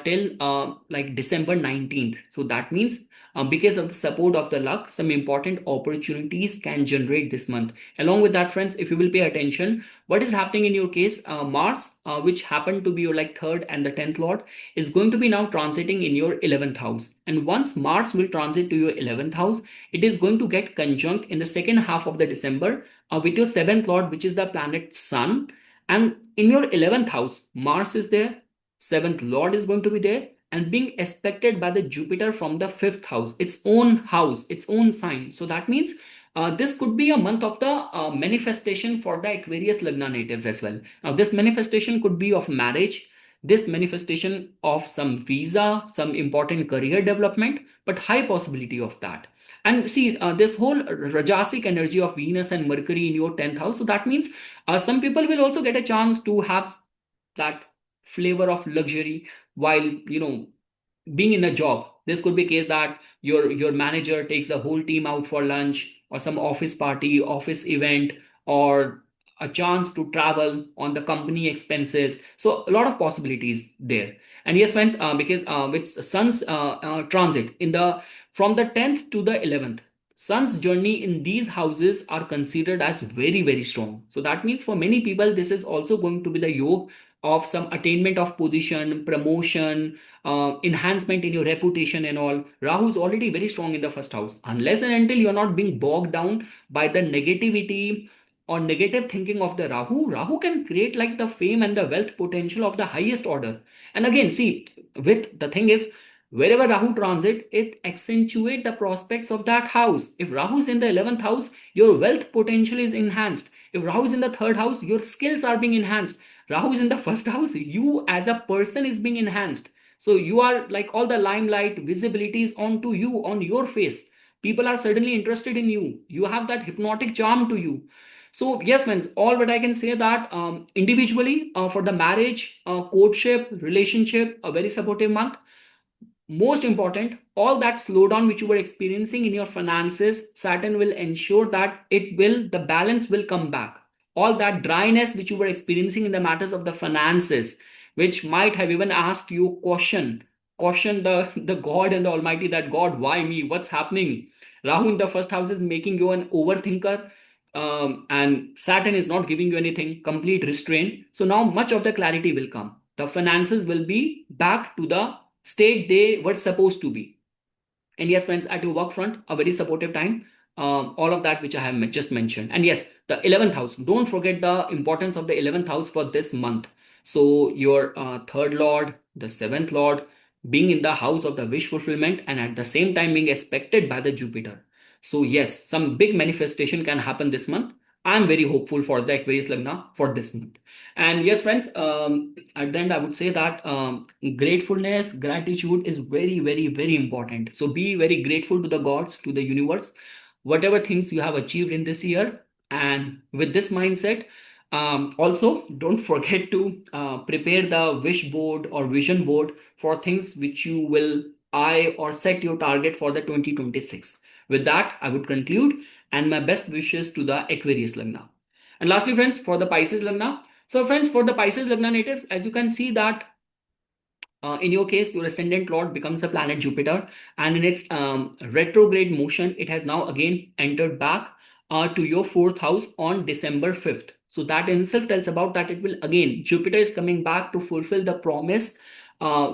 till like December 19th. So that means because of the support of the luck, some important opportunities can generate this month. Along with that, friends, if you will pay attention, what is happening in your case, Mars, which happened to be your like third and the 10th lord, is going to be now transiting in your 11th house. And once Mars will transit to your 11th house, it is going to get conjunct in the second half of the December with your seventh lord, which is the planet Sun. And in your 11th house, Mars is there, seventh lord is going to be there, and being expected by the Jupiter from the fifth house, its own house, its own sign. So that means this could be a month of the manifestation for the Aquarius Lagna natives as well. Now, this manifestation could be of marriage, this manifestation of some visa, some important career development, but high possibility of that. And see, this whole Rajasic energy of Venus and Mercury in your 10th house. So that means some people will also get a chance to have that flavor of luxury while, being in a job. This could be case that your manager takes the whole team out for lunch or some office party, office event, or a chance to travel on the company expenses. So a lot of possibilities there. And yes, friends, because with Sun's transit in the from the 10th to the 11th, Sun's journey in these houses are considered as very, very strong. So that means for many people, this is also going to be the yoke of some attainment of position, promotion, enhancement in your reputation and all. Rahu is already very strong in the first house. Unless and until you're not being bogged down by the negativity or negative thinking of the Rahu can create like the fame and the wealth potential of the highest order. And again, see, with the thing is, wherever Rahu transit, it accentuate the prospects of that house. If Rahu is in the 11th house, your wealth potential is enhanced. If Rahu is in the third house, your skills are being enhanced. Rahu is in the first house, you as a person is being enhanced. So you are like all the limelight, visibility is onto you, on your face. People are certainly interested in you. You have that hypnotic charm to you. So yes, friends, all what I can say that individually for the marriage, courtship, relationship, a very supportive month. Most important, all that slowdown which you were experiencing in your finances, Saturn will ensure that the balance will come back. All that dryness which you were experiencing in the matters of the finances, which might have even asked you question the God and the Almighty, that God, why me? What's happening? Rahu in the first house is making you an overthinker, and Saturn is not giving you anything, complete restraint. So now much of the clarity will come. The finances will be back to the state they were supposed to be. And yes, friends, at your work front, a very supportive time. All of that which I have just mentioned. And yes, the 11th house. Don't forget the importance of the 11th house for this month. So your third lord, the seventh lord, being in the house of the wish fulfillment, and at the same time being expected by the Jupiter. So yes, some big manifestation can happen this month. I'm very hopeful for the Aquarius Lagna for this month. And yes, friends, at the end, I would say that gratefulness, gratitude is very, very, very important. So be very grateful to the gods, to the universe, whatever things you have achieved in this year. And with this mindset, also don't forget to prepare the wish board or vision board for things which you will eye or set your target for the 2026. With that, I would conclude, and my best wishes to the Aquarius Lagna. And lastly, friends, for the Pisces Lagna. So, friends, for the Pisces Lagna natives, as you can see that in your case, your ascendant lord becomes the planet Jupiter, and in its retrograde motion, it has now again entered back to your fourth house on December 5th. So, that in itself tells about that it will again, Jupiter is coming back to fulfill the promise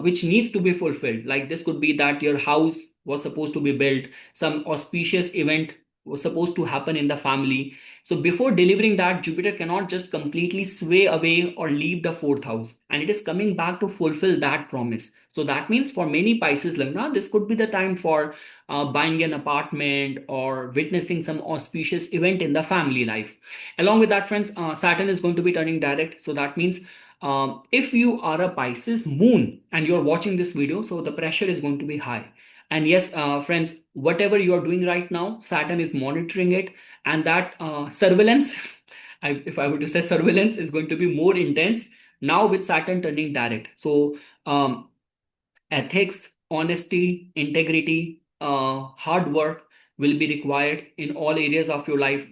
which needs to be fulfilled. Like this could be that your house was supposed to be built, some auspicious event was supposed to happen in the family. So before delivering that, Jupiter cannot just completely sway away or leave the fourth house, and it is coming back to fulfill that promise. So that means for many Pisces Lagna, this could be the time for buying an apartment or witnessing some auspicious event in the family life. Along with that, friends, Saturn is going to be turning direct. So that means if you are a Pisces moon and you're watching this video, so the pressure is going to be high. And yes, friends, whatever you are doing right now, Saturn is monitoring it, and that surveillance, if I were to say surveillance, is going to be more intense now with Saturn turning direct. So, ethics, honesty, integrity, hard work will be required in all areas of your life.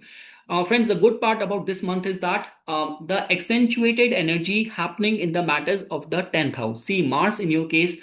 Friends, the good part about this month is that the accentuated energy happening in the matters of the 10th house. See, Mars in your case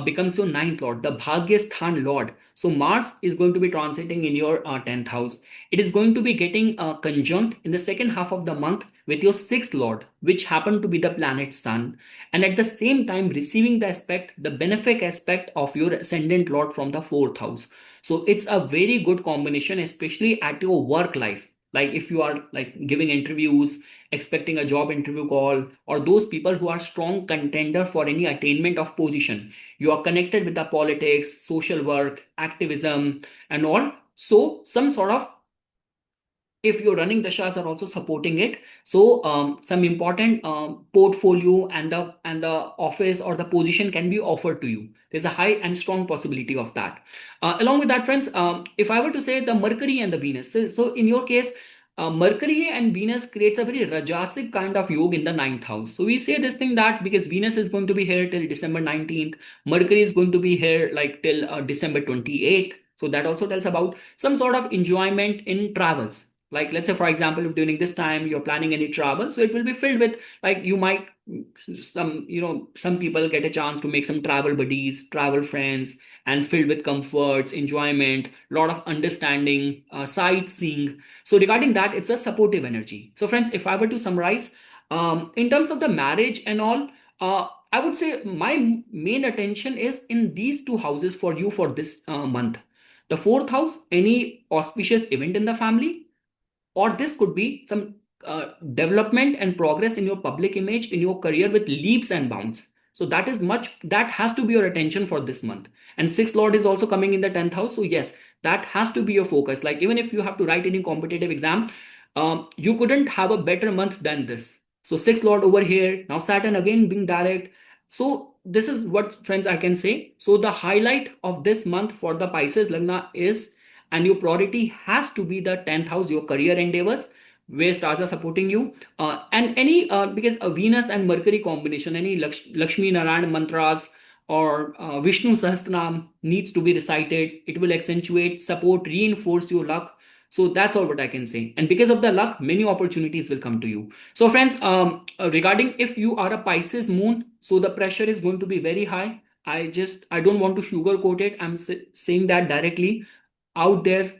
becomes your ninth lord, the Bhagyasthan lord. So, Mars is going to be transiting in your 10th house. It is going to be getting conjunct in the second half of the month with your sixth lord, which happened to be the planet Sun, and at the same time receiving the aspect, the benefic aspect of your ascendant lord from the fourth house. So it's a very good combination, especially at your work life. Like if you are like giving interviews, expecting a job interview call, or those people who are strong contender for any attainment of position, you are connected with the politics, social work, activism, and all. So some sort of, if you're running dashas are also supporting it, so some important portfolio and the office or the position can be offered to you. There's a high and strong possibility of that. Along with that, friends, if I were to say the Mercury and the Venus, so in your case, Mercury and Venus creates a very rajasic kind of yoga in the ninth house. So we say this thing that because Venus is going to be here till December 19th, Mercury is going to be here like till December 28th. So that also tells about some sort of enjoyment in travels. Like let's say for example, if during this time you're planning any travel, so it will be filled with, like, you might, some people get a chance to make some travel buddies, travel friends, and filled with comforts, enjoyment, lot of understanding, sightseeing. So regarding that, it's a supportive energy. So friends, if I were to summarize, in terms of the marriage and all, I would say my main attention is in these two houses for you for this month. The fourth house, any auspicious event in the family, or this could be some development and progress in your public image, in your career with leaps and bounds. So that is much, that has to be your attention for this month. And sixth lord is also coming in the 10th house, so yes, that has to be your focus. Like even if you have to write any competitive exam, you couldn't have a better month than this. So sixth lord over here, now Saturn again being direct. So this is what, friends, I can say. So the highlight of this month for the Pisces Lagna is, and your priority has to be the 10th house, your career endeavors, where stars are supporting you, and any because a Venus and Mercury combination, any Lakshmi Narayan mantras or Vishnu Sahasranam needs to be recited. It will accentuate, support, reinforce your luck. So that's all what I can say. And because of the luck, many opportunities will come to you. So friends, regarding if you are a Pisces moon, so the pressure is going to be very high. I don't want to sugarcoat it. I'm saying that directly out there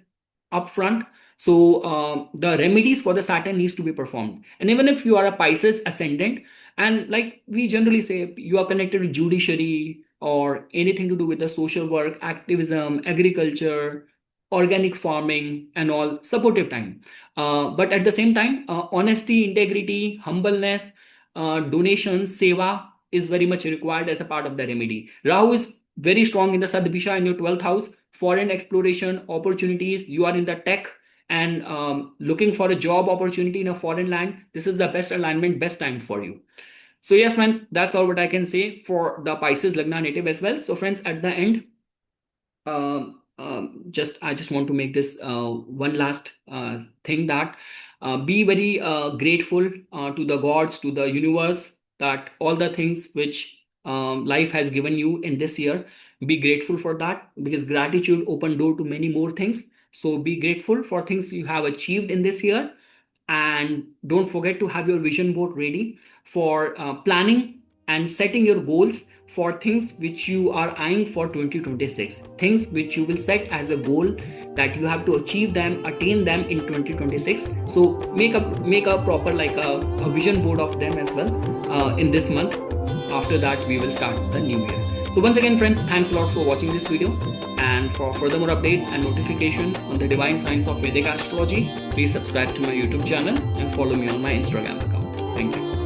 upfront. So the remedies for the Saturn needs to be performed. And even if you are a Pisces ascendant, and like we generally say, you are connected with judiciary or anything to do with the social work, activism, agriculture, organic farming, and all, supportive time. But at the same time, honesty, integrity, humbleness, donations, seva is very much required as a part of the remedy. Rahu is very strong in the Sadbisha in your 12th house, foreign exploration, opportunities. You are in the tech and looking for a job opportunity in a foreign land. This is the best alignment, best time for you. So yes, friends, that's all what I can say for the Pisces Lagna native as well. So friends, at the end, I just want to make this one last thing that be very grateful to the gods, to the universe, that all the things which life has given you in this year, Be grateful for that, because gratitude open door to many more things. So be grateful for things you have achieved in this year, and don't forget to have your vision board ready for planning and setting your goals for things which you are eyeing for 2026, things which you will set as a goal that you have to achieve them, attain them in 2026. So make a proper like a vision board of them as well in this month. After that we will start the new year. So once again friends, thanks a lot for watching this video, and for further more updates and notification on the divine science of Vedic astrology, please subscribe to my YouTube channel and follow me on my Instagram account. Thank you.